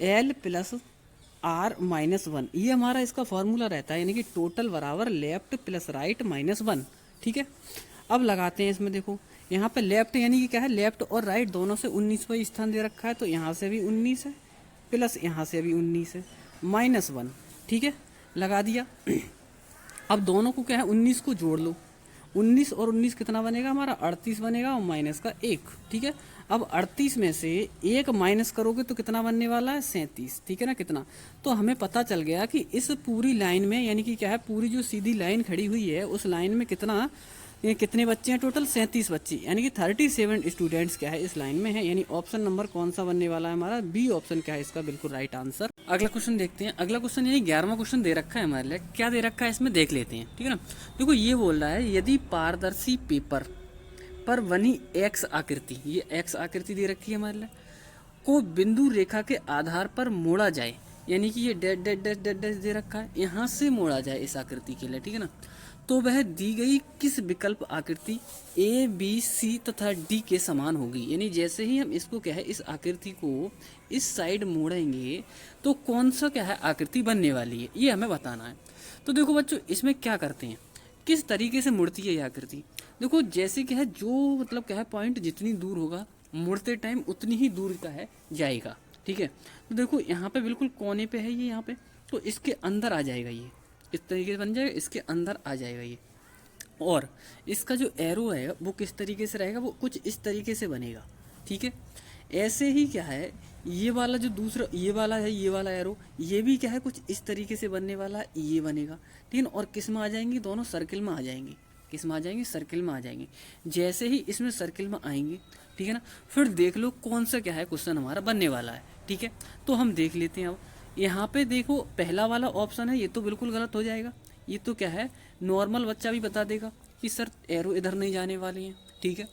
L plus R minus one, ये हमारा इसका फॉर्मूला रहता है, यानी कि टोटल बराबर left plus right minus one, ठीक है। अब लगाते हैं इसमें, देखो यहाँ पे लेफ्ट यानी कि क्या है लेफ्ट और राइट दोनों से 19वां स्थान दे रखा है, तो यहाँ से भी 19 है प्लस यहाँ से भी 19 है माइनस वन, ठीक है, लगा दिया। अब दोनों को क्या है 19 को जोड़ लो, 19 और 19 कितना बनेगा हमारा 38 बनेगा और माइनस का 1, ठीक है। अब 38 में से 1 माइनस करोगे तो कितना बनने वाला है 37, ठीक है ना। कितना, तो हमें पता चल गया कि इस पूरी लाइन में यानी कि क्या है पूरी जो सीधी लाइन खड़ी हुई है उस लाइन में कितना, ये कितने बच्चे हैं टोटल 37 बच्चे, यानी कि 37 स्टूडेंट्स क्या है इस लाइन में है। यानी ऑप्शन नंबर कौन सा बनने वाला है हमारा, बी ऑप्शन क्या है इसका बिल्कुल राइट आंसर। अगला क्वेश्चन देखते हैं। अगला क्वेश्चन यानी 11वां क्वेश्चन दे रखा है हमारे लिए, क्या दे रखा है इसमें देख लेते हैं, ठीक है ना। देखो ये बोल रहा है यदि पारदर्शी पेपर पर बनी एक्स आकृति, ये एक्स आकृति दे रखी है हमारे लिए, को बिंदु रेखा के आधार पर मोड़ा जाए, यानी कि ये dash dash dash dash dash दे रखा है, यहाँ से मोड़ा जाए इस आकृति के लिए, ठीक है ना। तो वह दी गई किस विकल्प आकृति ए बी सी तथा डी के समान होगी। यानी जैसे ही हम इसको क्या है इस आकृति को इस साइड मोड़ेंगे तो कौन सा क्या है आकृति बनने वाली है, ये हमें बताना है। तो देखो बच्चों इसमें क्या करते हैं, किस तरीके से मुड़ती है ये आकृति। देखो जैसे क्या है जो मतलब क्या है पॉइंट जितनी दूर होगा मुड़ते टाइम उतनी ही दूर का है जाएगा, ठीक है। तो देखो यहाँ पे बिल्कुल कोने पे है ये, यहाँ पे तो इसके अंदर आ जाएगा, ये इस तरीके से बन जाएगा, इसके अंदर आ जाएगा ये। और इसका जो एरो है वो किस तरीके से रहेगा, वो कुछ इस तरीके से बनेगा, ठीक है। ऐसे ही क्या है ये वाला जो दूसरा ये वाला है, ये वाला एरो ये भी क्या है कुछ इस तरीके से बनने वाला है, ये बनेगा, ठीक है। और किस में आ जाएंगी, दोनों सर्किल में आ जाएंगी, किस में आ जाएंगे, सर्किल में आ जाएंगे। जैसे ही इसमें सर्किल में आएंगे, ठीक है ना, फिर देख लो कौन सा क्या है क्वेश्चन हमारा बनने वाला है। ठीक है, तो हम देख लेते हैं। अब यहाँ पे देखो पहला वाला ऑप्शन है, ये तो बिल्कुल गलत हो जाएगा। ये तो क्या है, नॉर्मल बच्चा भी बता देगा कि सर एरो इधर नहीं जाने वाली है। ठीक है,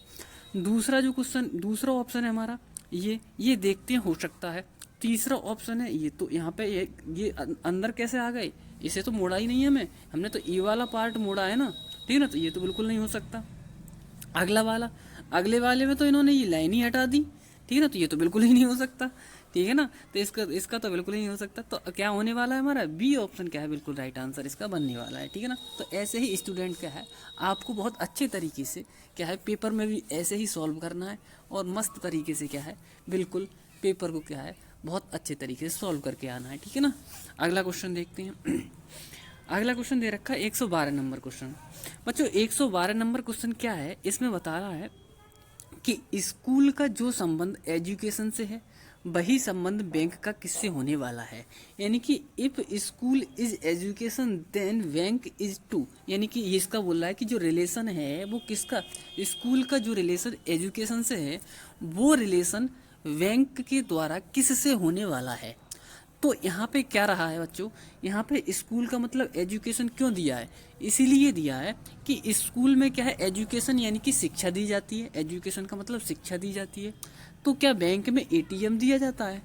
दूसरा जो क्वेश्चन, दूसरा ऑप्शन है हमारा ये देखते हैं, हो सकता है। तीसरा ऑप्शन है ये, तो यहाँ पे ये अंदर कैसे आ गए, इसे तो मोड़ा ही नहीं है हमने तो ये वाला पार्ट मोड़ा है ना। ठीक है ना, तो ये तो बिल्कुल नहीं हो सकता। अगला वाला, अगले वाले में तो इन्होंने ये लाइन ही हटा दी। ठीक है ना, तो ये तो बिल्कुल ही नहीं हो सकता। ठीक है ना, तो इसका तो बिल्कुल ही नहीं हो सकता। तो क्या होने वाला है हमारा, बी ऑप्शन क्या है, बिल्कुल राइट आंसर इसका बनने वाला है। ठीक है ना, तो ऐसे ही स्टूडेंट क्या है, आपको बहुत अच्छे तरीके से क्या है पेपर में भी ऐसे ही सॉल्व करना है, और मस्त तरीके से क्या है बिल्कुल पेपर को क्या है बहुत अच्छे तरीके से सॉल्व करके आना है। ठीक है ना, अगला क्वेश्चन देखते हैं। अगला क्वेश्चन दे रखा है 112 नंबर क्वेश्चन। बच्चों 112 नंबर क्वेश्चन क्या है, इसमें बता रहा है कि स्कूल का जो संबंध एजुकेशन से है वही संबंध बैंक का किससे होने वाला है। यानी कि if school is education then bank is to, यानी कि ये इसका बोल रहा है कि जो रिलेशन है वो किसका, स्कूल का जो रिलेशन एजुकेशन से है वो रिलेशन बैंक के द्वारा किससे होने वाला है। तो यहाँ पे क्या रहा है बच्चों, यहाँ पे स्कूल का मतलब एजुकेशन क्यों दिया है, इसीलिए दिया है कि स्कूल में क्या है एजुकेशन यानी कि शिक्षा दी जाती है, एजुकेशन का मतलब शिक्षा दी जाती है। तो क्या बैंक में एटीएम दिया जाता है,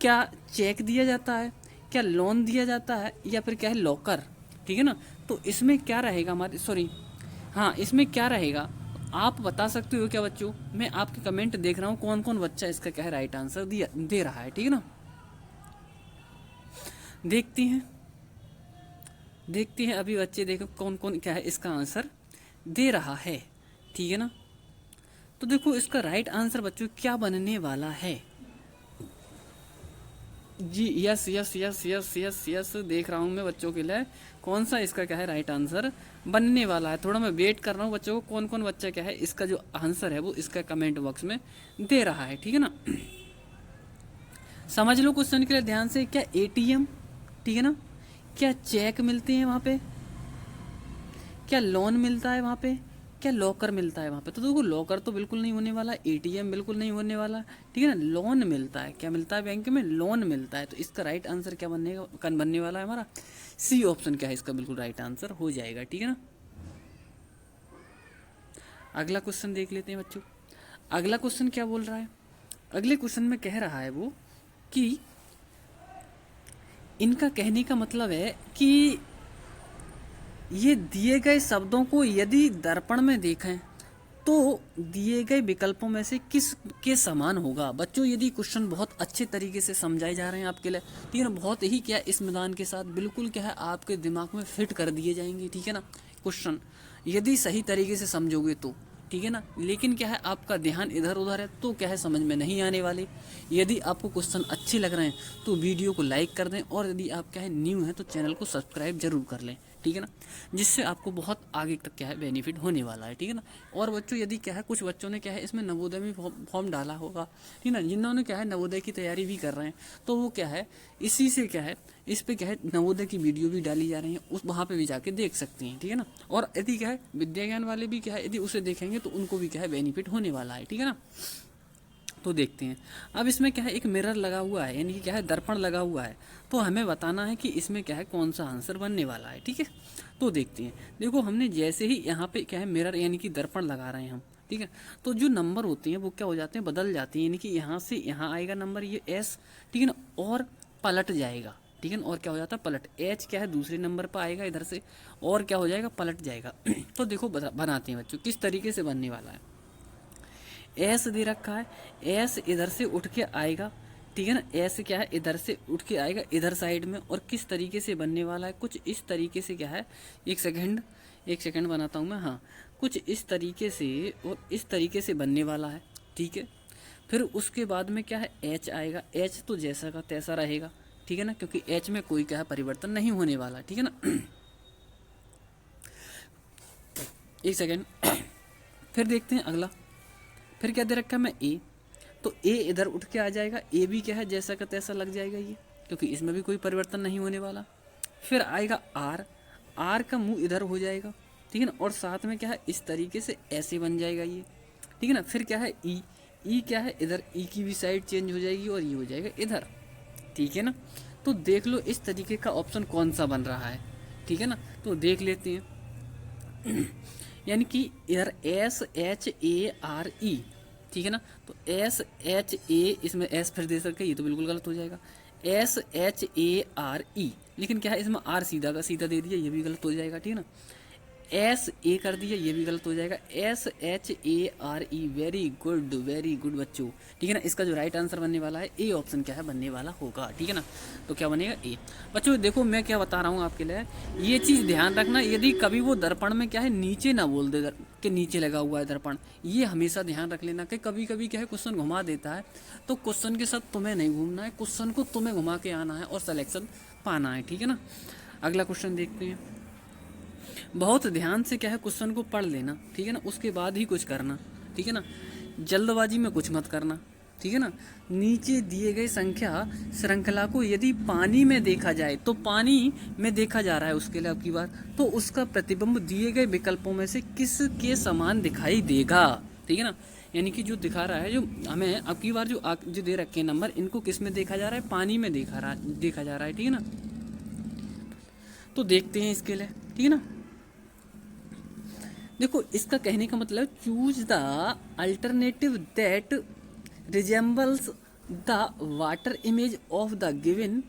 क्या चेक दिया जाता है, क्या लोन दिया जाता है, या फिर क्या है लॉकर। ठीक है ना, तो इसमें क्या रहेगा हमारे, सॉरी हाँ इसमें क्या रहेगा आप बता सकते हो क्या बच्चों। मैं आपके कमेंट देख रहा हूँ कौन कौन बच्चा इसका क्या है राइट आंसर दिया दे रहा है। ठीक है ना, देखते हैं अभी बच्चे देखो कौन कौन क्या है इसका आंसर दे रहा है। ठीक है ना, तो देखो इसका राइट आंसर बच्चों क्या बनने वाला है। जी yes yes yes yes yes yes, देख रहा हूँ मैं बच्चों के लिए कौन सा इसका क्या है राइट आंसर बनने वाला है। थोड़ा मैं वेट कर रहा हूँ बच्चों को, कौन कौन बच्चा क्या है इसका जो आंसर है वो इसका कमेंट बॉक्स में दे रहा है। ठीक है ना, समझ लो क्वेश्चन के लिए ध्यान से। क्या एटीएम, ठीक है ना, क्या चेक मिलते हैं वहाँ पे, क्या लोन मिलता है वहाँ पे, क्या लॉकर मिलता है वहाँ पे। तो देखो लॉकर तो बिल्कुल नहीं होने वाला, एटीएम बिल्कुल नहीं होने वाला। ठीक है ना, लोन मिलता है, क्या मिलता है बैंक में, लोन मिलता है। तो इसका राइट आंसर क्या बनने वाला है हमारा, सी ऑप्शन क्या है इसका बिल्कुल राइट आंसर हो जाएगा। ठीक है ना, अगला क्वेश्चन देख लेते हैं बच्चों। अगला क्वेश्चन क्या बोल रहा है, अगले क्वेश्चन में कह रहा है वो कि इनका कहने का मतलब है कि ये दिए गए शब्दों को यदि दर्पण में देखें तो दिए गए विकल्पों में से किस के समान होगा। बच्चों यदि क्वेश्चन बहुत अच्छे तरीके से समझाए जा रहे हैं आपके लिए, ठीक है ना, बहुत ही क्या इस मैदान के साथ बिल्कुल क्या है आपके दिमाग में फिट कर दिए जाएंगे। ठीक है ना, क्वेश्चन यदि सही तरीके से समझोगे तो, ठीक है ना, लेकिन क्या है आपका ध्यान इधर उधर है तो क्या है समझ में नहीं आने वाले। यदि आपको क्वेश्चन अच्छे लग रहे हैं तो वीडियो को लाइक कर दें, और यदि आप क्या है न्यू हैं तो चैनल को सब्सक्राइब जरूर कर लें। ठीक है ना, जिससे आपको बहुत आगे तक क्या है बेनिफिट होने वाला है। ठीक है ना, और बच्चों यदि क्या है कुछ बच्चों ने क्या है इसमें नवोदय में फॉर्म डाला होगा, ठीक है ना, जिन्होंने क्या है नवोदय की तैयारी भी कर रहे हैं, तो वो क्या है इसी से क्या है इस पे क्या है नवोदय की वीडियो भी डाली जा रही है, उस वहाँ पे भी जाके देख सकते हैं। ठीक है ना, और यदि क्या है विद्या ज्ञान वाले भी क्या है यदि उसे देखेंगे तो उनको भी क्या है बेनिफिट होने वाला है। ठीक है ना, तो देखते हैं। अब इसमें क्या है एक मिरर लगा हुआ है, यानी कि क्या है दर्पण लगा हुआ है, तो हमें बताना है कि इसमें क्या है कौन सा आंसर बनने वाला है। ठीक है, तो देखते हैं। देखो हमने जैसे ही यहाँ पे क्या है मिरर यानी कि दर्पण लगा रहे हैं हम, ठीक है, तो जो नंबर होते हैं वो क्या हो जाते हैं बदल जाते हैं, यानी कि यहाँ से यहाँ आएगा नंबर ये एस, ठीक है ना, और पलट जाएगा। ठीक है ना, और क्या हो जाता है पलट, एच क्या है दूसरे नंबर पर आएगा इधर से, और क्या हो जाएगा पलट जाएगा। तो देखो बनाते हैं बच्चों किस तरीके से बनने वाला है। एस दे रखा है, एस इधर से उठ के आएगा, ठीक है ना, एस क्या है इधर से उठ के आएगा इधर साइड में, और किस तरीके से बनने वाला है कुछ इस तरीके से क्या है, एक सेकंड बनाता हूँ मैं, हाँ कुछ इस तरीके से और इस तरीके से बनने वाला है। ठीक है, फिर उसके बाद में क्या है एच आएगा, एच तो जैसा का तैसा रहेगा। ठीक है ना, क्योंकि एच में कोई क्या है परिवर्तन नहीं होने वाला। ठीक है ना, एक सेकेंड, फिर देखते हैं अगला। फिर क्या दे रखा है मैं ए, तो ए इधर उठ के आ जाएगा, ए भी क्या है जैसा का तैसा लग जाएगा ये, क्योंकि इसमें भी कोई परिवर्तन नहीं होने वाला। फिर आएगा आर, आर का मुंह इधर हो जाएगा, ठीक है ना। और साथ में क्या है, इस तरीके से ऐसे बन जाएगा ये, ठीक है ना। फिर क्या है, ई, ई क्या है, इधर ई की भी साइड चेंज हो जाएगी और ये हो जाएगा इधर, ठीक है ना। तो देख लो इस तरीके का ऑप्शन कौन सा बन रहा है, ठीक है ना। तो देख लेते हैं यानी कि इधर S H A R E, ठीक है ना। तो एस एच ए, इसमें एस फिर दे सके, ये तो बिल्कुल गलत हो जाएगा। S H A R E, लेकिन क्या है इसमें आर सीधा का सीधा दे दिया, ये भी गलत हो जाएगा, ठीक है ना। एस ए कर दिया, ये भी गलत हो जाएगा। S H A R E, very good बच्चों, ठीक है ना। इसका जो राइट आंसर बनने वाला है ए ऑप्शन क्या है बनने वाला होगा, ठीक है ना। तो क्या बनेगा, ए। बच्चों देखो मैं क्या बता रहा हूँ आपके लिए, ये चीज़ ध्यान रखना, यदि कभी वो दर्पण में क्या है नीचे ना बोल दे कि नीचे लगा हुआ है दर्पण, ये हमेशा ध्यान रख लेना कि कभी कभी क्या है क्वेश्चन घुमा देता है, तो क्वेश्चन के साथ तुम्हें नहीं घूमना है, क्वेश्चन को तुम्हें घुमा के आना है और सिलेक्शन पाना है, ठीक है ना। अगला क्वेश्चन देखते हैं। बहुत ध्यान से क्या है क्वेश्चन को पढ़ लेना, ठीक है ना, उसके बाद ही कुछ करना, ठीक है ना। जल्दबाजी में कुछ मत करना, ठीक है ना। नीचे दिए गए संख्या श्रृंखला को यदि पानी में देखा जाए, तो पानी में देखा जा रहा है उसके लिए अब की बार, तो उसका प्रतिबिंब दिए गए विकल्पों में से किसके समान दिखाई देगा, ठीक है ना। यानी कि जो दिखा रहा है, जो हमें अब की बार जो दे रखे हैं नंबर, इनको किस में देखा जा रहा है, पानी में देखा जा रहा है, ठीक है ना। तो देखते हैं इसके लिए, ठीक है ना। देखो इसका कहने का मतलब, choose the alternative that resembles the water image of the given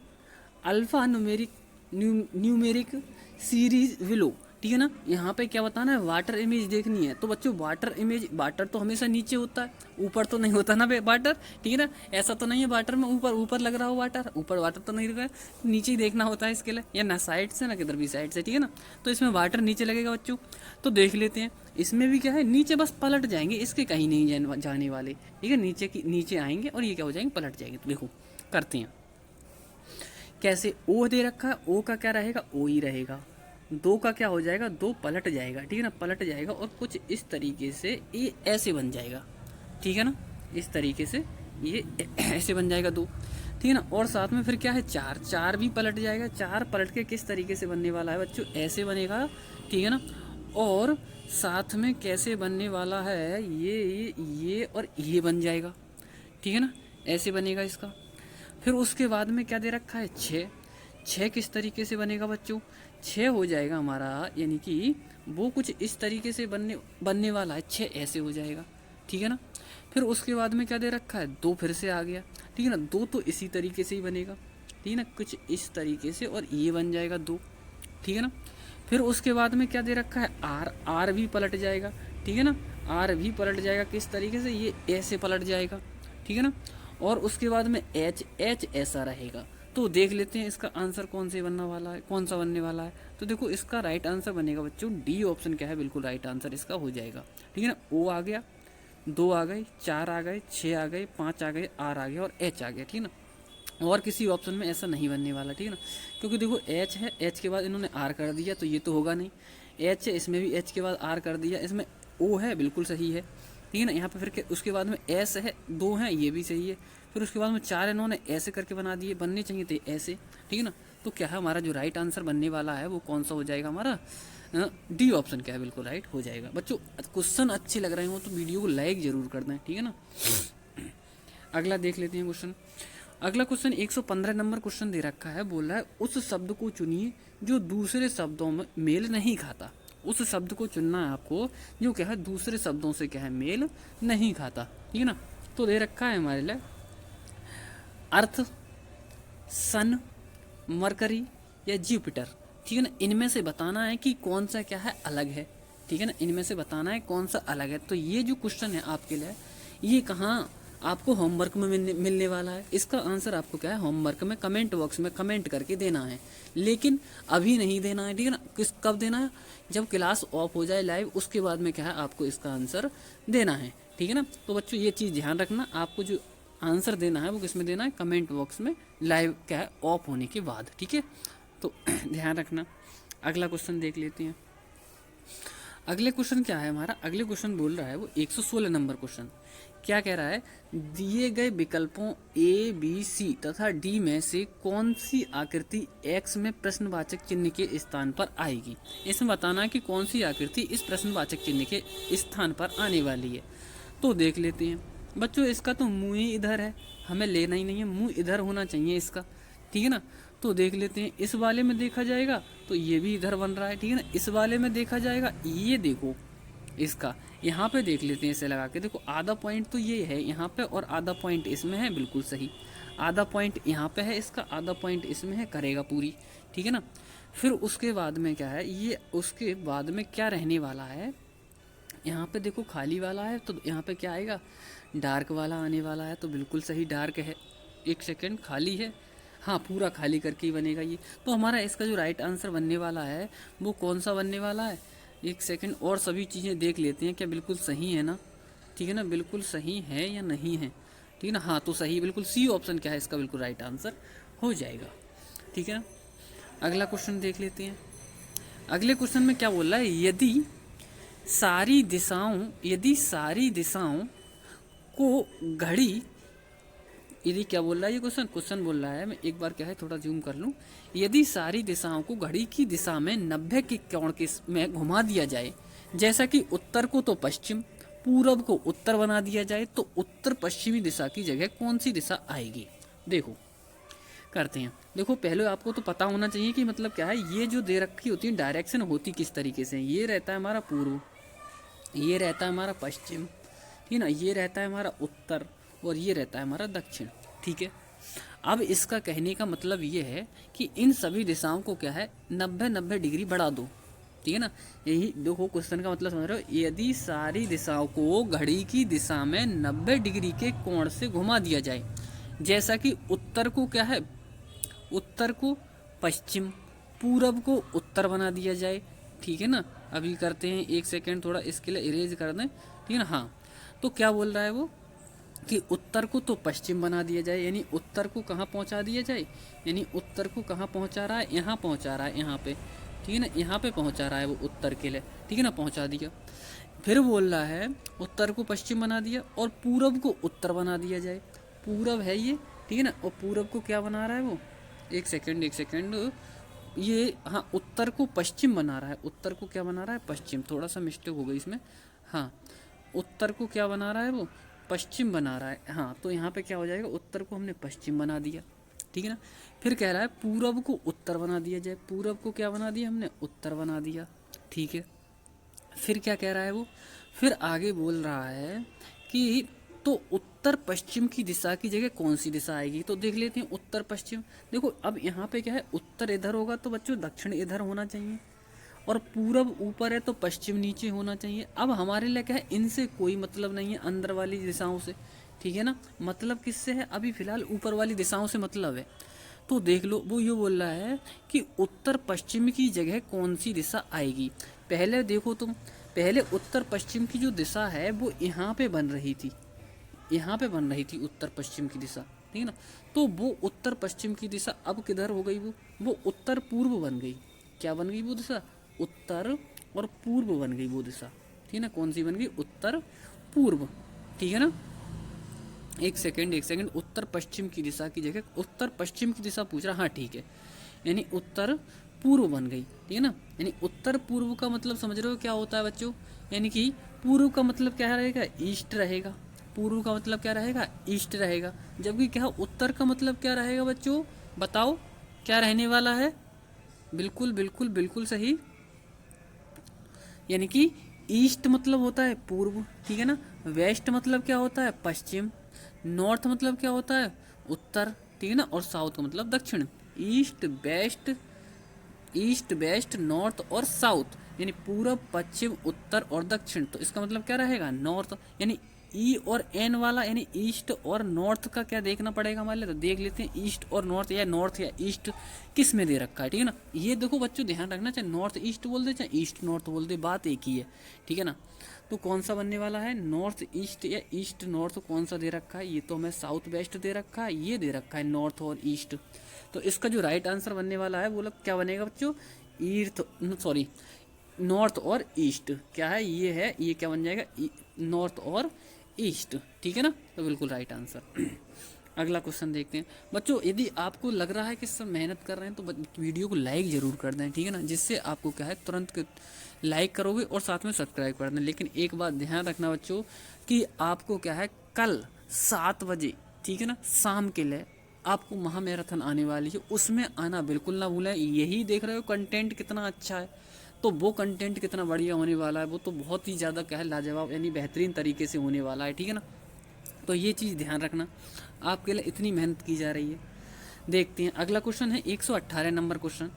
alpha numeric series willow, ठीक है ना। यहाँ पे क्या बताना है, वाटर इमेज देखनी है। तो बच्चों वाटर इमेज, वाटर तो हमेशा नीचे होता है, ऊपर तो नहीं होता ना वाटर, ठीक है ना। ऐसा तो नहीं है वाटर में ऊपर ऊपर लग रहा हो वाटर, ऊपर वाटर तो नहीं लग रहा है, नीचे ही देखना होता है इसके लिए, या ना साइड से ना किधर भी साइड से, ठीक है ना। तो इसमें वाटर नीचे लगेगा बच्चों। तो देख लेते हैं, इसमें भी क्या है, नीचे बस पलट जाएंगे, इसके कहीं नहीं जाने वाले, ठीक है। नीचे आएंगे और ये क्या हो जाएंगे, पलट जाएंगे। तो देखो करते हैं कैसे। ओ दे रखा है, ओ का क्या रहेगा, ओ ही रहेगा। दो का क्या हो जाएगा, दो पलट जाएगा, ठीक है ना, पलट जाएगा और कुछ इस तरीके से ये ऐसे बन जाएगा, ठीक है ना। इस तरीके से ये ऐसे बन जाएगा दो, ठीक है ना। और साथ में फिर क्या है, चार, चार भी पलट जाएगा। चार पलट के किस तरीके से बनने वाला है बच्चों, ऐसे बनेगा, ठीक है ना। और साथ में कैसे बनने वाला है, ये और ये बन जाएगा, ठीक है ना, ऐसे बनेगा इसका। फिर उसके बाद में क्या दे रखा है, छः। छः किस तरीके से बनेगा बच्चों, छः हो जाएगा हमारा, यानी कि वो कुछ इस तरीके से बनने वाला है, छः ऐसे हो जाएगा, ठीक है ना। फिर उसके बाद में क्या दे रखा है, दो फिर से आ गया, ठीक है ना। दो तो इसी तरीके से ही बनेगा, ठीक है ना, कुछ इस तरीके से, और ये बन जाएगा दो, ठीक है ना। फिर उसके बाद में क्या दे रखा है, आर, आर भी पलट जाएगा, ठीक है ना। आर भी पलट जाएगा किस तरीके से, ये ऐसे पलट जाएगा, ठीक है ना। और उसके बाद में एच, एच ऐसा रहेगा। तो देख लेते हैं इसका आंसर कौन सा बनने वाला है, कौन सा बनने वाला है। तो देखो इसका राइट आंसर बनेगा बच्चों डी ऑप्शन, क्या है बिल्कुल राइट आंसर इसका हो जाएगा, ठीक है ना। ओ आ गया, दो आ गए, चार आ गए, छः आ गए, पाँच आ गए, आर आ गया और एच आ गया, ठीक है ना। और किसी ऑप्शन में ऐसा नहीं बनने वाला, ठीक है ना, क्योंकि देखो एच है, एच के बाद इन्होंने आर कर दिया, तो ये तो होगा नहीं। एच है, इसमें भी एच के बाद आर कर दिया, इसमें ओ है, बिल्कुल सही है, ठीक है ना। यहाँ पे फिर उसके बाद में एस है, दो हैं, ये भी सही है। फिर उसके बाद में चार इन्होंने ऐसे करके बना दिए, बनने चाहिए थे ऐसे, ठीक है ना। तो क्या है हमारा जो राइट आंसर बनने वाला है वो कौन सा हो जाएगा हमारा, डी ऑप्शन क्या है बिल्कुल राइट हो जाएगा। बच्चों क्वेश्चन अच्छे लग रहे हो तो वीडियो को लाइक जरूर कर दें, ठीक है ना। अगला देख लेते हैं क्वेश्चन। अगला क्वेश्चन 115 नंबर क्वेश्चन दे रखा है, बोल रहा है उस शब्द को चुनिए जो दूसरे शब्दों में मेल नहीं खाता। उस शब्द को चुनना है आपको जो क्या है दूसरे शब्दों से क्या है मेल नहीं खाता, ठीक है ना। तो दे रखा है हमारे लिए अर्थ, सन, मरकरी या जुपिटर, ठीक है ना। इनमें से बताना है कि कौन सा क्या है अलग है, ठीक है ना। इनमें से बताना है कौन सा अलग है। तो ये जो क्वेश्चन है आपके लिए, ये कहाँ आपको होमवर्क में मिलने वाला है। इसका आंसर आपको क्या है होमवर्क में कमेंट बॉक्स में कमेंट करके देना है, लेकिन अभी नहीं देना है, ठीक है ना। कब देना है, जब क्लास ऑफ हो जाए लाइव, उसके बाद में क्या है आपको इसका आंसर देना है, ठीक है ना। तो बच्चों ये चीज़ ध्यान रखना, आपको जो आंसर देना है वो किस में देना है, कमेंट बॉक्स में, लाइव क्या है ऑफ होने के बाद, ठीक है। तो ध्यान रखना। अगला क्वेश्चन देख लेते हैं। अगले क्वेश्चन क्या है हमारा, अगले क्वेश्चन बोल रहा है वो 116 नंबर क्वेश्चन, क्या कह रहा है, दिए गए विकल्पों ए बी सी तथा डी में से कौन सी आकृति एक्स में प्रश्नवाचक चिन्ह के स्थान पर आएगी। इसमें बताना है कि कौन सी आकृति इस प्रश्नवाचक चिन्ह के स्थान पर आने वाली है। तो देख लेते हैं बच्चों, इसका तो मुंह ही इधर है, हमें लेना ही नहीं है, मुंह इधर होना चाहिए इसका, ठीक है ना। तो देख लेते हैं, इस वाले में देखा जाएगा तो ये भी इधर बन रहा है, ठीक है ना। इस वाले में देखा जाएगा, ये देखो इसका यहाँ पे देख लेते हैं इसे लगा के, देखो आधा पॉइंट तो ये है यहाँ पे और आधा पॉइंट इसमें है, बिल्कुल सही। आधा पॉइंट यहाँ पे है इसका, आधा पॉइंट इसमें है, करेगा पूरी, ठीक है ना। फिर उसके बाद में क्या है, ये उसके बाद में क्या रहने वाला है, यहाँ पे देखो खाली वाला है तो यहाँ पे क्या आएगा, डार्क वाला आने वाला है, तो बिल्कुल सही डार्क है। एक सेकेंड, खाली है, हाँ पूरा खाली करके ही बनेगा ये। तो हमारा इसका जो राइट आंसर बनने वाला है वो कौन सा बनने वाला है, एक सेकंड और सभी चीज़ें देख लेते हैं क्या बिल्कुल सही है ना, ठीक है ना, बिल्कुल सही है या नहीं है, ठीक है ना। हाँ तो सही, बिल्कुल सी ऑप्शन क्या है इसका बिल्कुल राइट आंसर हो जाएगा, ठीक है ना। अगला क्वेश्चन देख लेते हैं। अगले क्वेश्चन में क्या बोल रहा है, यदि सारी दिशाओं को घड़ी, यदि क्या बोल रहा है ये क्वेश्चन बोल रहा है, मैं एक बार क्या है थोड़ा जूम कर लूँ। यदि सारी दिशाओं को घड़ी की दिशा में 90 के कोण के में घुमा दिया जाए, जैसा कि उत्तर को तो पश्चिम, पूरब को उत्तर बना दिया जाए, तो उत्तर पश्चिमी दिशा की जगह कौन सी दिशा आएगी। देखो करते हैं, देखो पहले आपको तो पता होना चाहिए कि मतलब क्या है, ये जो दे रखी होती है डायरेक्शन होती किस तरीके से, ये रहता है हमारा पूर्व, ये रहता है हमारा पश्चिम, ठीक है ना, ये रहता है हमारा उत्तर और ये रहता है हमारा दक्षिण, ठीक है। अब इसका कहने का मतलब ये है कि इन सभी दिशाओं को क्या है 90-90 डिग्री बढ़ा दो, ठीक है ना। यही देखो क्वेश्चन का मतलब समझ रहे हो, यदि सारी दिशाओं को घड़ी की दिशा में 90 डिग्री के कोण से घुमा दिया जाए, जैसा कि उत्तर को क्या है, उत्तर को पश्चिम, पूरब को उत्तर बना दिया जाए, ठीक है ना। अभी करते हैं, एक सेकेंड थोड़ा इसके लिए इरेज कर दें, ठीक है ना। हाँ तो क्या बोल रहा है वो कि उत्तर को तो पश्चिम बना दिया जाए, यानी उत्तर को कहाँ पहुँचा दिया जाए, यानी उत्तर को कहाँ पहुँचा रहा है, यहाँ पहुँचा रहा है, यहाँ पे, ठीक है ना, यहाँ पे पहुँचा रहा है वो उत्तर के लिए, ठीक है ना, पहुँचा दिया। फिर बोल रहा है उत्तर को पश्चिम बना दिया और पूरब को उत्तर बना दिया जाए, पूरब है ये, ठीक है ना, और पूरब को क्या बना रहा है वो, एक सेकेंड ये, हाँ उत्तर को पश्चिम बना रहा है, उत्तर को क्या बना रहा है, पश्चिम, थोड़ा सा मिस्टेक हो गई इसमें, हाँ उत्तर को क्या बना रहा है वो, पश्चिम बना रहा है, हाँ तो यहाँ पे क्या हो जाएगा, उत्तर को हमने पश्चिम बना दिया, ठीक है ना। फिर कह रहा है पूरब को उत्तर बना दिया जाए, पूरब को क्या बना दिया हमने, उत्तर बना दिया, ठीक है। फिर क्या कह रहा है वो, फिर आगे बोल रहा है कि तो उत्तर पश्चिम की दिशा की जगह कौन सी दिशा आएगी। तो देख लेते हैं उत्तर पश्चिम, देखो अब यहाँ पे क्या है, उत्तर इधर होगा तो बच्चों दक्षिण इधर होना चाहिए, और पूरब ऊपर है तो पश्चिम नीचे होना चाहिए। अब हमारे लिए क्या है, इनसे कोई मतलब नहीं है, अंदर वाली दिशाओं से, ठीक है ना। मतलब किससे है, अभी फिलहाल ऊपर वाली दिशाओं से मतलब है। तो देख लो वो ये बोल रहा है कि उत्तर पश्चिम की जगह कौन सी दिशा आएगी। पहले देखो तुम, पहले उत्तर पश्चिम की जो दिशा है वो यहाँ पे बन रही थी, यहाँ पे बन रही थी उत्तर पश्चिम की दिशा, ठीक है ना। तो वो उत्तर पश्चिम की दिशा अब किधर हो गई, वो उत्तर पूर्व बन गई। क्या बन गई वो दिशा, उत्तर और पूर्व बन गई वो दिशा, ठीक है ना। कौन सी बन गई, उत्तर पूर्व, ठीक है ना। एक सेकंड, उत्तर पश्चिम की दिशा की जगह उत्तर पश्चिम की दिशा पूछ रहा, हाँ ठीक है, यानी उत्तर पूर्व बन गई, ठीक है ना। यानी उत्तर पूर्व का मतलब समझ रहे हो क्या होता है बच्चों, यानी कि पूर्व का मतलब क्या रहेगा, ईस्ट रहेगा, पूर्व का मतलब क्या रहेगा, ईस्ट रहेगा। जबकि क्या उत्तर का मतलब क्या रहेगा बच्चों, बताओ क्या रहने वाला है, बिल्कुल सही, यानी कि ईस्ट मतलब होता है पूर्व, ठीक है ना। वेस्ट मतलब क्या होता है, पश्चिम। नॉर्थ मतलब क्या होता है, उत्तर, ठीक है ना। और साउथ का मतलब दक्षिण। ईस्ट वेस्ट नॉर्थ और साउथ, यानी पूरब पश्चिम उत्तर और दक्षिण। तो इसका मतलब क्या रहेगा, नॉर्थ, यानी ई और एन वाला, यानी ईस्ट और नॉर्थ का क्या देखना पड़ेगा हमारे लिए। तो देख लेते हैं ईस्ट और नॉर्थ या ईस्ट किस में दे रखा है, ठीक है ना। ये देखो बच्चों ध्यान रखना, चाहे नॉर्थ ईस्ट बोल दे चाहे ईस्ट नॉर्थ बोल दे, बात एक ही है, ठीक है ना। तो कौन सा बनने वाला है, नॉर्थ ईस्ट या ईस्ट नॉर्थ, कौन सा दे रखा है, ये तो हमें साउथ वेस्ट दे रखा है, ये दे रखा है नॉर्थ और ईस्ट। तो इसका जो राइट आंसर बनने वाला है वो लोग क्या बनेगा बच्चों, नॉर्थ और ईस्ट, क्या है ये क्या बन जाएगा, नॉर्थ और ईस्ट, ठीक है ना, तो बिल्कुल राइट आंसर। अगला क्वेश्चन देखते हैं बच्चों। यदि आपको लग रहा है कि सब मेहनत कर रहे हैं तो वीडियो को लाइक जरूर कर दें, ठीक है ना, जिससे आपको क्या है तुरंत लाइक करोगे और साथ में सब्सक्राइब कर दें। लेकिन एक बात ध्यान रखना बच्चों कि आपको क्या है कल 7 बजे, ठीक है ना, शाम के लिए आपको महामैराथन आने वाली है, उसमें आना बिल्कुल ना भूलें। यही देख रहे हो कंटेंट कितना अच्छा है, तो वो कंटेंट कितना बढ़िया होने वाला है, वो तो बहुत ही ज़्यादा क्या है लाजवाब यानी बेहतरीन तरीके से होने वाला है, ठीक है ना। तो ये चीज़ ध्यान रखना, आपके लिए इतनी मेहनत की जा रही है। देखते हैं अगला क्वेश्चन है 118 नंबर क्वेश्चन।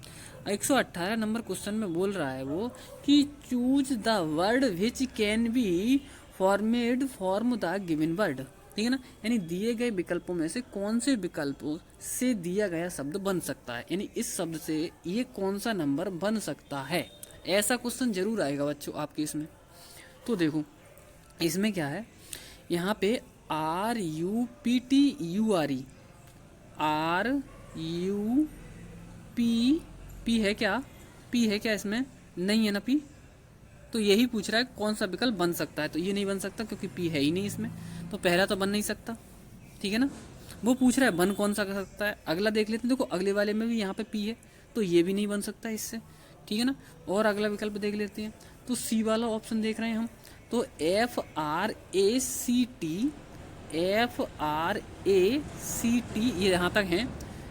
118 नंबर क्वेश्चन में बोल रहा है वो कि choose the word which can be formed form the given word, ठीक है ना, यानी दिए गए विकल्पों में से कौन से विकल्पों से दिया गया शब्द बन सकता है, यानी इस शब्द से ये कौन सा नंबर बन सकता है। ऐसा क्वेश्चन जरूर आएगा बच्चों आपके इसमें। तो देखो इसमें क्या है, यहाँ पे RUPTURE, RUP है क्या, P है क्या इसमें, नहीं है ना P, तो यही पूछ रहा है कौन सा विकल्प बन सकता है। तो ये नहीं बन सकता क्योंकि P है ही नहीं इसमें, तो पहला तो बन नहीं सकता, ठीक है ना। वो पूछ रहा है बन कौन सा कर सकता है। अगला देख लेते हैं, देखो अगले वाले में भी यहाँ पे P है, तो ये भी नहीं बन सकता इससे, ठीक है ना। और अगला विकल्प देख लेते हैं, तो C वाला ऑप्शन देख रहे हैं हम, तो FRACT ये यहाँ तक है,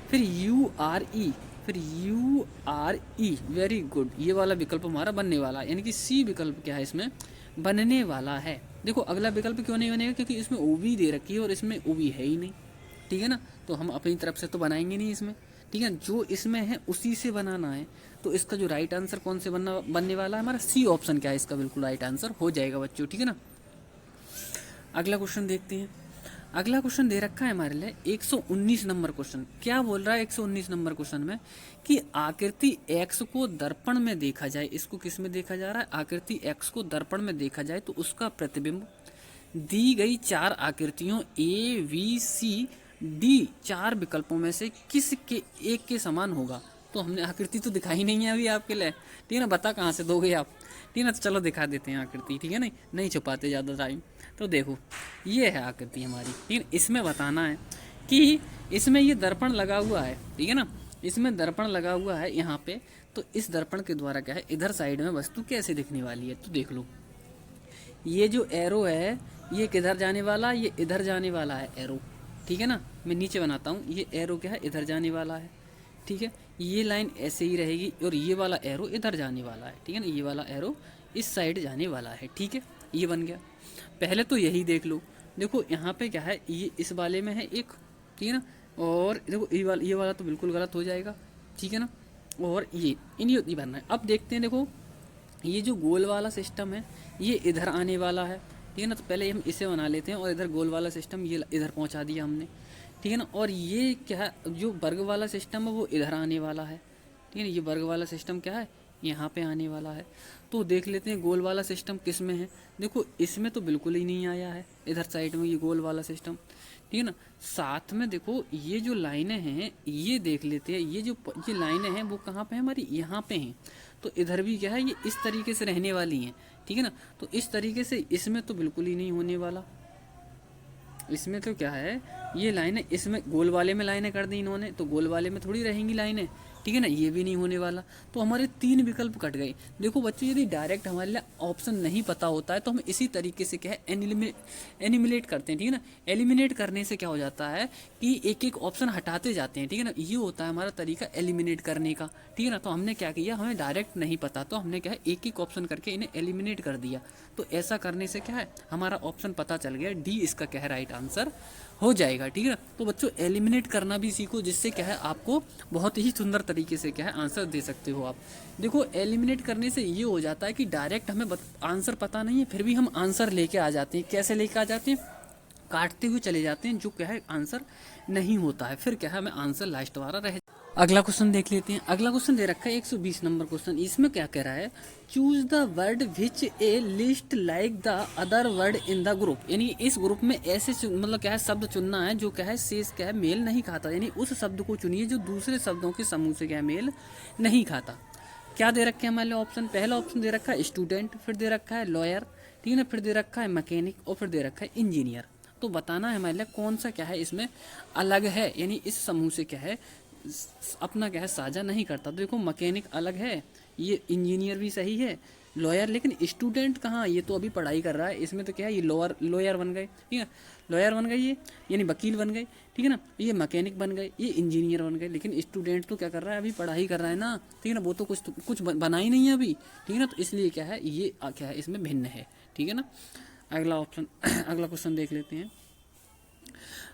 फिर URE, वेरी गुड, ये वाला विकल्प हमारा बनने वाला है, यानी कि सी विकल्प क्या है इसमें बनने वाला है। देखो अगला विकल्प क्यों नहीं बनेगा, क्योंकि इसमें OB दे रखी है और इसमें OB है ही नहीं, ठीक है ना, तो हम अपनी तरफ से तो बनाएंगे नहीं इसमें, ठीक है, जो इसमें है उसी से बनाना है। तो इसका जो राइट आंसर कौन से बनने वाला है, हमारा C ऑप्शन क्या है इसका बिल्कुल राइट आंसर हो जाएगा बच्चों, ठीक है ना। अगला क्वेश्चन देखते हैं। अगला क्वेश्चन दे रखा है हमारे लिए 119 नंबर क्वेश्चन। क्या बोल रहा है 119 नंबर क्वेश्चन में कि आकृति x को दर्पण में देखा जाए, इसको किस में देखा जा रहा है, आकृति x को दर्पण में देखा जाए तो उसका प्रतिबिंब दी गई 4 आकृतियों ABCD 4 विकल्पों में से किस के एक के समान होगा। तो हमने आकृति तो दिखाई नहीं है अभी आपके लिए, ठीक है ना, बता कहाँ से दोगे आप, ठीक है ना, तो चलो दिखा देते हैं आकृति, ठीक है, नहीं छुपाते ज़्यादा टाइम। तो देखो ये है आकृति हमारी, ठीक है, इसमें बताना है कि इसमें ये दर्पण लगा हुआ है, ठीक है ना, इसमें दर्पण लगा हुआ है यहाँ पे, तो इस दर्पण के द्वारा क्या है इधर साइड में वस्तु कैसे दिखने वाली है। तो देख लो ये जो एरो है ये किधर जाने वाला, ये इधर जाने वाला है एरो, ठीक है ना, मैं नीचे बनाता हूँ, ये एरो क्या है इधर जाने वाला है, ठीक है, ये लाइन ऐसे ही रहेगी और ये वाला एरो इधर जाने वाला है, ठीक है ना, ये वाला एरो इस साइड जाने वाला है, ठीक है, ये बन गया। पहले तो यही देख लो, देखो यहाँ पे क्या है ये इस वाले में है एक, ठीक है ना, और देखो ये वाला तो बिल्कुल गलत हो जाएगा, ठीक है ना, और ये इन्हीं बनना है। अब देखते हैं, देखो ये जो गोल वाला सिस्टम है ये इधर आने वाला है, ठीक है ना, तो पहले हम इसे बना लेते हैं और इधर गोल वाला सिस्टम ये इधर पहुंचा दिया हमने, ठीक है ना, और ये क्या है जो वर्ग वाला सिस्टम है वो इधर आने वाला है, ठीक है ना, ये वर्ग वाला सिस्टम क्या है यहाँ पे आने वाला है। तो देख लेते हैं गोल वाला सिस्टम किस में है, देखो इसमें तो बिल्कुल ही नहीं आया है इधर साइड में ये गोल वाला सिस्टम, ठीक है ना। साथ में देखो ये जो लाइनें हैं ये देख लेते हैं, ये लाइनें हैं वो कहाँ पे है हमारी, यहाँ पे हैं, तो इधर भी क्या है ये इस तरीके से रहने वाली हैं, ठीक है ना, तो इस तरीके से इसमें तो बिल्कुल ही नहीं होने वाला, इसमें तो क्या है ये लाइनें इसमें गोल वाले में लाइनें कर दी इन्होंने, तो गोल वाले में थोड़ी रहेंगी लाइनें, ठीक है ना, ये भी नहीं होने वाला, तो हमारे 3 विकल्प कट गए। देखो बच्चों यदि डायरेक्ट हमारे लिए ऑप्शन नहीं पता होता है तो हम इसी तरीके से क्या है एलिमिनेट करते हैं, ठीक है ना, एलिमिनेट करने से क्या हो जाता है कि एक एक ऑप्शन हटाते जाते हैं, ठीक है ना, ये होता है हमारा तरीका एलिमिनेट करने का, ठीक है ना। तो हमने क्या किया, हमें डायरेक्ट नहीं पता तो हमने क्या है एक एक ऑप्शन करके इन्हें एलिमिनेट कर दिया, तो ऐसा करने से क्या है हमारा ऑप्शन पता चल गया, D इसका क्या है राइट आंसर हो जाएगा, ठीक है। तो बच्चों एलिमिनेट करना भी सीखो, जिससे क्या है आपको बहुत ही सुंदर तरीके से क्या है आंसर दे सकते हो आप। देखो एलिमिनेट करने से ये हो जाता है कि डायरेक्ट हमें आंसर पता नहीं है फिर भी हम आंसर लेके आ जाते हैं। कैसे लेके आ जाते हैं, काटते हुए चले जाते हैं, जो क्या है आंसर नहीं होता है, फिर क्या है हमें आंसर लास्ट वाला रह। अगला क्वेश्चन देख लेते हैं। अगला क्वेश्चन दे रखा है 120 नंबर क्वेश्चन। इसमें क्या कह रहा है, choose the word which A list like the other word in the group, यानी इस ग्रुप में ऐसे मतलब क्या है शब्द चुनना है जो क्या है शेष क्या है मेल नहीं खाता, यानी उस शब्द को चुनिए जो दूसरे शब्दों के समूह से क्या है मेल नहीं खाता। क्या दे रखे हैं हमारे ऑप्शन, पहला ऑप्शन दे रखा है स्टूडेंट, फिर दे रखा है लॉयर, ठीक है ना। फिर दे रखा है मैकेनिक और फिर दे रखा है इंजीनियर। तो बताना है हमारे लिए कौन सा क्या है इसमें अलग है, यानी इस समूह से क्या है अपना क्या है साझा नहीं करता। तो देखो मैकेनिक अलग है, ये इंजीनियर भी सही है, लॉयर, लेकिन स्टूडेंट कहाँ, ये तो अभी पढ़ाई कर रहा है, इसमें तो क्या है ये लॉयर बन गए, ठीक है, लॉयर बन गए ये, यानी वकील बन गए, ठीक है ना। ये मैकेनिक बन गए, ये इंजीनियर बन गए, लेकिन स्टूडेंट तो क्या कर रहा है, अभी पढ़ाई कर रहा है ना, ठीक है ना, वो तो कुछ बना ही नहीं है अभी, ठीक है ना। तो इसलिए क्या है ये क्या है इसमें भिन्न है, ठीक है ना। अगला ऑप्शन अगला क्वेश्चन देख लेते हैं।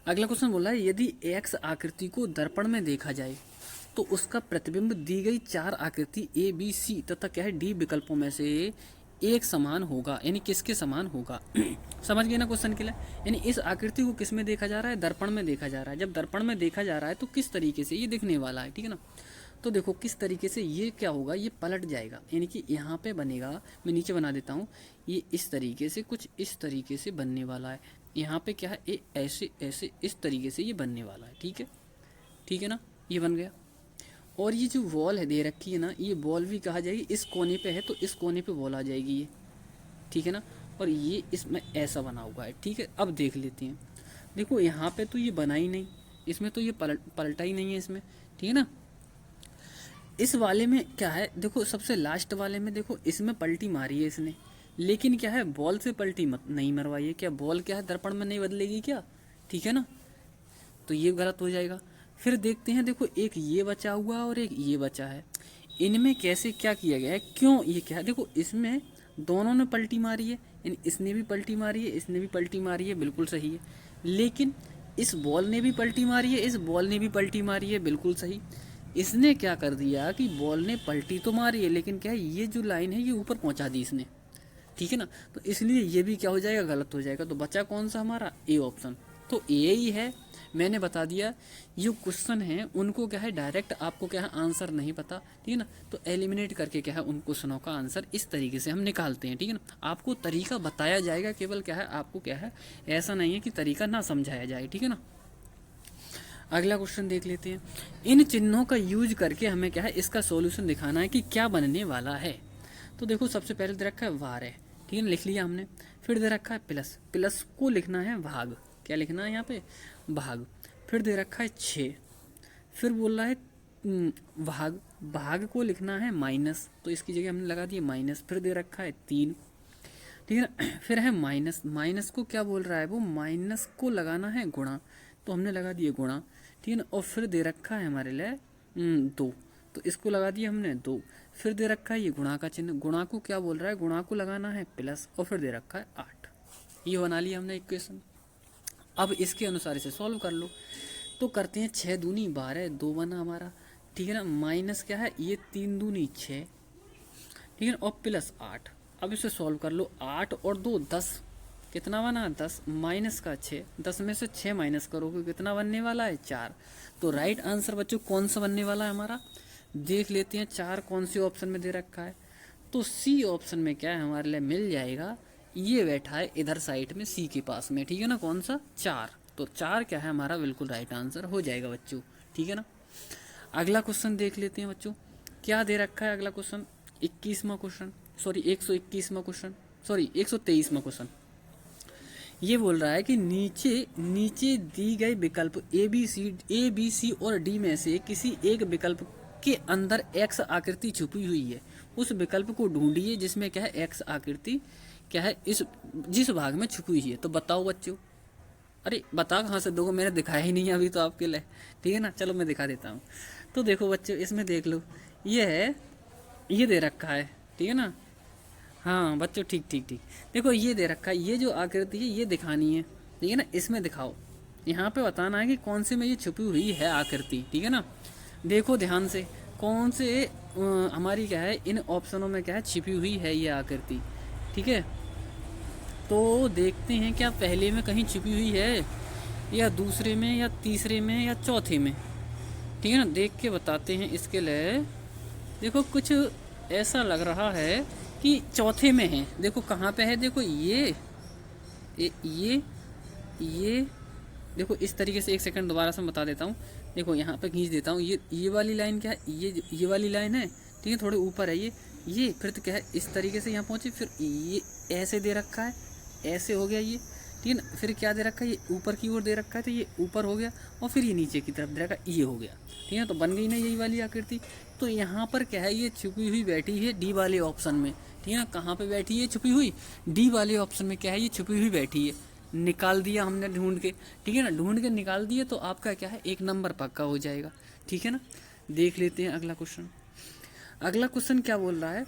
अगला क्वेश्चन बोला है यदि एक्स आकृति को दर्पण में देखा जाए तो उसका प्रतिबिंब दी गई 4 आकृति ए बी सी तथा क्या है डी विकल्पों में से एक समान होगा, यानी किसके समान होगा। समझ गए ना क्वेश्चन के लिए, यानी इस आकृति को किस में देखा जा रहा है, दर्पण में देखा जा रहा है। जब दर्पण में देखा जा रहा है तो किस तरीके से ये दिखने वाला है, ठीक है ना। तो देखो किस तरीके से ये क्या होगा, ये पलट जाएगा, यानी कि यहाँ पे बनेगा, मैं नीचे बना देता हूँ, ये इस तरीके से कुछ इस तरीके से बनने वाला है। यहाँ पे क्या है ये ऐसे ऐसे इस तरीके से ये बनने वाला है, ठीक है ना, ये बन गया। और ये जो वॉल है दे रखी है ना, ये वॉल भी कहा जाएगी, इस कोने पे है तो इस कोने पे वॉल आ जाएगी ये, ठीक है ना। और ये इसमें ऐसा बना हुआ है, ठीक है। अब देख लेते हैं, देखो यहाँ पे तो ये बना ही नहीं, इसमें तो ये पलटा ही नहीं है इसमें, ठीक है ना। इस वाले में क्या है, देखो सबसे लास्ट वाले में देखो इसमें पलटी मारी है इसने, लेकिन क्या है बॉल से पलटी मत नहीं मरवाई है। क्या बॉल क्या है दर्पण में नहीं बदलेगी क्या, ठीक है ना, तो ये गलत हो जाएगा। फिर देखते हैं, देखो एक ये बचा हुआ और एक ये बचा है, इनमें कैसे क्या किया गया है, क्यों ये क्या है, देखो इसमें दोनों ने पलटी मारी है, यानी इसने भी पलटी मारी है, इसने भी पलटी मारी है, बिल्कुल सही है। लेकिन इस बॉल ने भी पलटी मारी है, इस बॉल ने भी पलटी मारी है, बिल्कुल सही। इसने क्या कर दिया कि बॉल ने पलटी तो मारी है, लेकिन क्या है ये जो लाइन है ये ऊपर पहुंचा दी इसने, ठीक है ना। तो इसलिए ये भी क्या हो जाएगा, गलत हो जाएगा। तो बचा कौन सा हमारा, ए ऑप्शन। तो ए ही है, मैंने बता दिया। जो क्वेश्चन है उनको क्या है डायरेक्ट आपको क्या है आंसर नहीं पता, ठीक है ना, तो एलिमिनेट करके क्या है उन क्वेश्चनों का आंसर इस तरीके से हम निकालते हैं, ठीक है ना। आपको तरीका बताया जाएगा, केवल क्या है आपको क्या है ऐसा नहीं है कि तरीका ना समझाया जाए, ठीक है ना। अगला क्वेश्चन देख लेते हैं। इन चिन्हों का यूज करके हमें क्या है इसका सॉल्यूशन दिखाना है कि क्या बनने वाला है। तो देखो सबसे पहले दे रखा है वार है, ठीक है ना, लिख लिया हमने। फिर दे रखा है प्लस, प्लस को लिखना है भाग, क्या लिखना है यहाँ पे, भाग। फिर दे रखा है 6, फिर बोल रहा है भाग, भाग को लिखना है माइनस, तो इसकी जगह हमने लगा दिया माइनस। फिर दे रखा है 3, ठीक है ना। फिर है माइनस, माइनस को क्या बोल रहा है वो, माइनस को लगाना है गुणा, तो हमने लगा दिया गुणा, ठीक है ना। और फिर दे रखा है हमारे लिए 2, तो इसको लगा दिया हमने 2। फिर दे रखा है ये गुणा का चिन्ह, गुणा को क्या बोल रहा है, गुणा को लगाना है प्लस, और फिर दे रखा है 8। ये बना लिया हमने इक्वेशन। अब इसके अनुसार इसे सॉल्व कर लो। तो करते हैं 6 दूनी 12, 2 बना हमारा, ठीक है ना। माइनस क्या है ये 3 दूनी 6, ठीक है ना, और प्लस 8। अब इसे सॉल्व कर लो, 8 और 2 10, कितना बना 10, माइनस का 6, 10 में से 6 माइनस करोगे कितना बनने वाला है 4। तो राइट आंसर बच्चों कौन सा बनने वाला है हमारा, देख लेते हैं 4 कौन से ऑप्शन में दे रखा है। तो सी ऑप्शन में क्या है हमारे लिए मिल जाएगा, ये बैठा है इधर साइड में सी के पास में, ठीक है ना, कौन सा 4। तो 4 क्या है हमारा बिल्कुल राइट आंसर हो जाएगा बच्चों, ठीक है ना। अगला क्वेश्चन देख लेते हैं बच्चों, क्या दे रखा है अगला क्वेश्चन, 21वां क्वेश्चन, सॉरी 121वां क्वेश्चन, सॉरी 123वां क्वेश्चन। ये बोल रहा है कि नीचे दी गए विकल्प ए बी सी और डी में से किसी एक विकल्प के अंदर एक्स आकृति छुपी हुई है, उस विकल्प को ढूंढिए जिसमें क्या है एक्स आकृति क्या है इस जिस भाग में छुपी हुई है। तो बताओ बच्चों, अरे बता कहाँ से दोगे, मैंने दिखाया ही नहीं है अभी तो आपके लिए, ठीक है ना। चलो मैं दिखा देता हूँ। तो देखो बच्चों इसमें देख लो, ये है, ये दे रखा है, ठीक है ना। हाँ बच्चों ठीक ठीक ठीक, देखो ये दे रखा है, ये जो आकृति है ये दिखानी है, ठीक है ना, इसमें दिखाओ। यहाँ पे बताना है कि कौन से में ये छुपी हुई है आकृति, ठीक है ना। देखो ध्यान से कौन से हमारी क्या है इन ऑप्शनों में क्या है छिपी हुई है ये आकृति, ठीक है। तो देखते हैं क्या पहले में कहीं छुपी हुई है या दूसरे में या तीसरे में या चौथे में, ठीक है ना। देख के बताते हैं इसके लिए। देखो कुछ ऐसा लग रहा है कि चौथे में है। देखो कहाँ पे है, देखो ये देखो इस तरीके से, एक सेकंड दोबारा से बता देता हूँ। देखो यहाँ पे खींच देता हूँ, ये वाली लाइन क्या है, ये वाली लाइन है, ठीक है, थोड़े ऊपर है ये, ये फिर तो क्या है इस तरीके से यहाँ पहुँचे, फिर ये ऐसे दे रखा है, ऐसे हो गया ये, ठीक है ना। फिर क्या दे रखा है, ये ऊपर की ओर दे रखा है, तो ये ऊपर हो गया, और फिर ये नीचे की तरफ दे रखा है, ये हो गया, ठीक है। तो बन गई ना यही वाली आकृति। तो यहाँ पर क्या है, ये छुपी हुई बैठी है डी वाले ऑप्शन में, ठीक है ना। कहाँ पे बैठी है छुपी हुई, डी वाले ऑप्शन में क्या है, ये छुपी हुई बैठी है। निकाल दिया हमने ढूंढ के, ठीक है ना, ढूंढ के निकाल दिया, तो आपका क्या है 1 नंबर पक्का हो जाएगा, ठीक है ना। देख लेते हैं अगला क्वेश्चन। अगला क्वेश्चन क्या बोल रहा है,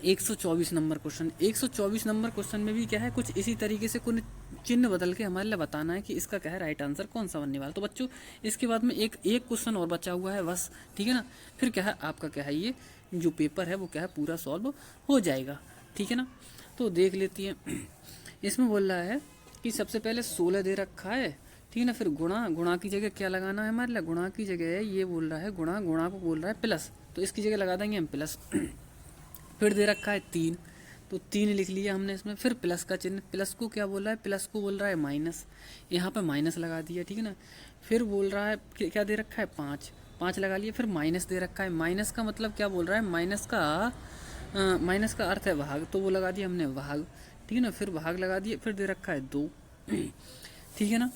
124 नंबर क्वेश्चन। 124 नंबर क्वेश्चन में भी क्या है, कुछ इसी तरीके से कुछ चिन्ह बदल के हमारे लिए बताना है कि इसका क्या है राइट आंसर कौन सा बनने वाला। तो बच्चों इसके बाद में एक क्वेश्चन और बचा हुआ है बस, ठीक है ना। फिर क्या है आपका क्या है ये जो पेपर है वो क्या है पूरा सॉल्व हो जाएगा, ठीक है ना। तो देख लेती हैं। इसमें बोल रहा है कि सबसे पहले 16 दे रखा है, ठीक है ना। फिर गुणा की जगह क्या लगाना है हमारे लिए, गुणा की जगह ये बोल रहा है गुणा को बोल रहा है प्लस, तो इसकी जगह लगा देंगे हम प्लस। फिर दे रखा है 3, तो 3 लिख लिया हमने इसमें। फिर प्लस का चिन्ह, प्लस को क्या बोल रहा है, प्लस को बोल रहा है माइनस, यहाँ पे माइनस लगा दिया, ठीक है ना। फिर बोल रहा है क्या दे रखा है 5 लगा लिया। फिर माइनस दे रखा है, माइनस का मतलब क्या बोल रहा है, माइनस का अर्थ है भाग, तो वो लगा दिया हमने भाग, ठीक है ना। फिर भाग लगा दिया। फिर दे रखा है 2, ठीक है ना।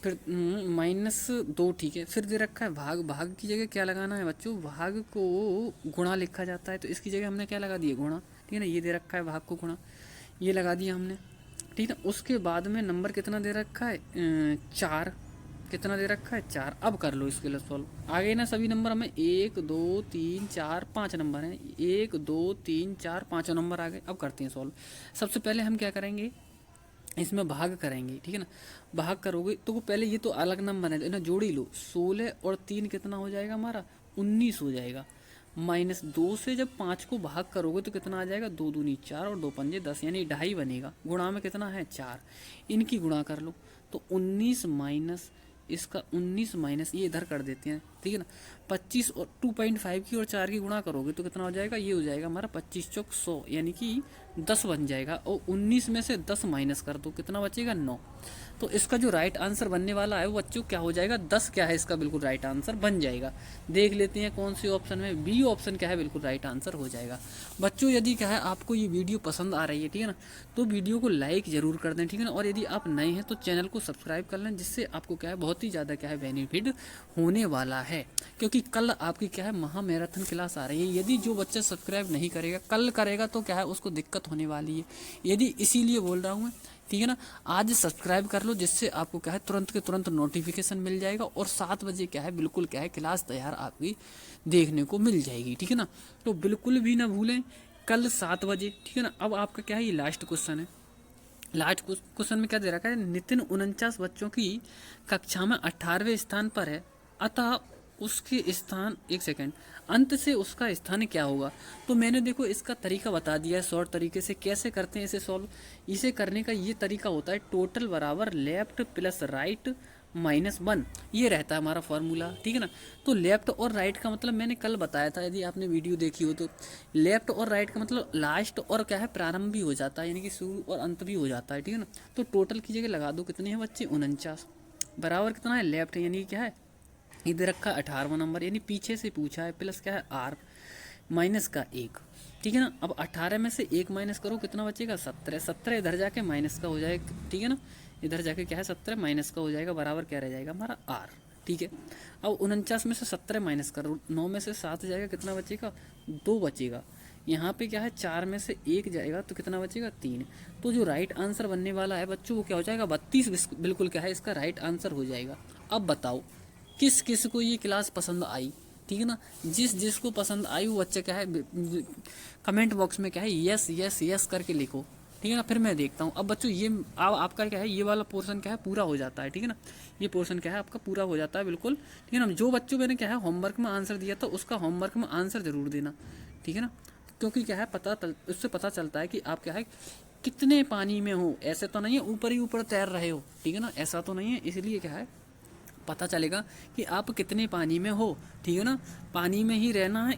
फिर -2, ठीक है। फिर दे रखा है भाग की जगह क्या लगाना है बच्चों, भाग को गुणा लिखा जाता है, तो इसकी जगह हमने क्या लगा दिया गुणा, ठीक है ना। ये दे रखा है भाग को गुणा, ये लगा दिया हमने, ठीक है ना। उसके बाद में नंबर कितना दे रखा है 4, कितना दे रखा है 4। अब कर लो इसके लिए सॉल्व। आगे ना सभी नंबर हमें 1 2 3 4 5 नंबर हैं, 1 2 3 4 5 नंबर आ गए। अब करते हैं सॉल्व। सबसे पहले हम क्या करेंगे, इसमें भाग करेंगे, ठीक है ना। भाग करोगे तो वो पहले ये तो अलग नंबर है ना, जोड़ ही लो। 16 और 3 कितना हो जाएगा हमारा 19 हो जाएगा। -2 से जब 5 को भाग करोगे तो कितना आ जाएगा, 2 दूनी 4 और 2 पंजे 10, यानी 2.5 बनेगा। गुणा में कितना है 4, इनकी गुणा कर लो, तो 19 माइनस इसका 19 माइनस ये इधर कर देते हैं, ठीक है ना। 25 और 2.5 की और 4 की गुणा करोगे तो कितना हो जाएगा, ये हो जाएगा हमारा 25 चौक 100, यानी कि 10 बन जाएगा। और 19 में से 10 माइनस कर दो, कितना बचेगा 9। तो इसका जो राइट आंसर बनने वाला है वो बच्चों क्या हो जाएगा, 10 क्या है इसका बिल्कुल राइट आंसर बन जाएगा। देख लेते हैं कौन से ऑप्शन में, बी ऑप्शन क्या है बिल्कुल राइट आंसर हो जाएगा। बच्चों यदि क्या है आपको ये वीडियो पसंद आ रही है, ठीक है ना, तो वीडियो को लाइक जरूर कर दें, ठीक है ना। और यदि आप नए हैं तो चैनल को सब्सक्राइब कर लें, जिससे आपको क्या है बहुत ही ज़्यादा क्या है बेनिफिट होने वाला है। क्योंकि कल आपकी क्या है महा मैराथन क्लास आ रही है, यदि जो बच्चा सब्सक्राइब नहीं करेगा कल करेगा तो क्या है उसको दिक्कत होने वाली है। यदि इसीलिए बोल रहा हूँ मैं, ठीक है ना। आज सब्सक्राइब कर लो, जिससे आपको क्या है तुरंत के तुरंत नोटिफिकेशन मिल जाएगा, और 7 बजे क्या है बिल्कुल क्या है क्लास तैयार आपकी देखने को मिल जाएगी, ठीक है ना। तो बिल्कुल भी ना भूलें कल 7 बजे, ठीक है ना। अब आपका क्या है ये लास्ट क्वेश्चन है। लास्ट क्वेश्चन में क्या दे रखा है, नितिन 49 बच्चों की कक्षा में 18वें स्थान पर है, अतः उसके स्थान, एक सेकेंड, अंत से उसका स्थान क्या होगा। तो मैंने देखो इसका तरीका बता दिया है शॉर्ट तरीके से, कैसे करते हैं इसे सॉल्व। इसे करने का ये तरीका होता है टोटल बराबर लेफ्ट प्लस राइट -1, ये रहता है हमारा फॉर्मूला, ठीक है ना। तो लेफ्ट और राइट का मतलब मैंने कल बताया था, यदि आपने वीडियो देखी हो तो। लेफ्ट और राइट का मतलब लास्ट और क्या है प्रारंभ भी हो जाता है, यानी कि शुरू और अंत भी हो जाता है, ठीक है ना। तो टोटल की जगह लगा दो, कितने हैं बच्चे 49, बराबर कितना है लेफ्ट, यानी क्या है इधर रखा 18वां नंबर, यानी पीछे से पूछा है, प्लस क्या है आर माइनस का 1, ठीक है ना। अब 18 में से 1 माइनस करो, कितना बचेगा 17, 17 इधर जाके माइनस का हो जाएगा, ठीक है ना। इधर जाके क्या है 17 माइनस का हो जाएगा, बराबर क्या रह जाएगा हमारा आर, ठीक है। अब 49 में से 17 माइनस करो, 9 में से 7 जाएगा, कितना बचेगा 2 बचेगा। यहाँ पे क्या है 4 में से 1 जाएगा तो कितना बचेगा 3। तो जो राइट आंसर बनने वाला है बच्चों वो क्या हो जाएगा 32, बिल्कुल क्या है इसका राइट आंसर हो जाएगा। अब बताओ किस किस को ये क्लास पसंद आई, ठीक है ना। जिस जिसको पसंद आई वो बच्चा क्या है कमेंट बॉक्स में क्या है यस यस यस करके लिखो, ठीक है ना। फिर मैं देखता हूँ। अब बच्चों ये अब आपका क्या है ये वाला पोर्शन क्या है पूरा हो जाता है, ठीक है ना। ये पोर्शन क्या है आपका पूरा हो जाता है बिल्कुल, ठीक है ना। जो बच्चों मैंने क्या है होमवर्क में आंसर दिया था उसका होमवर्क में आंसर जरूर देना, ठीक है ना। क्योंकि क्या है उससे पता चलता है कि आप क्या है कितने पानी में हो। ऐसे तो नहीं है ऊपर ही ऊपर तैर रहे हो, ठीक है ना, ऐसा तो नहीं है। इसलिए क्या है पता चलेगा कि आप कितने पानी में हो, ठीक है ना। पानी में ही रहना है।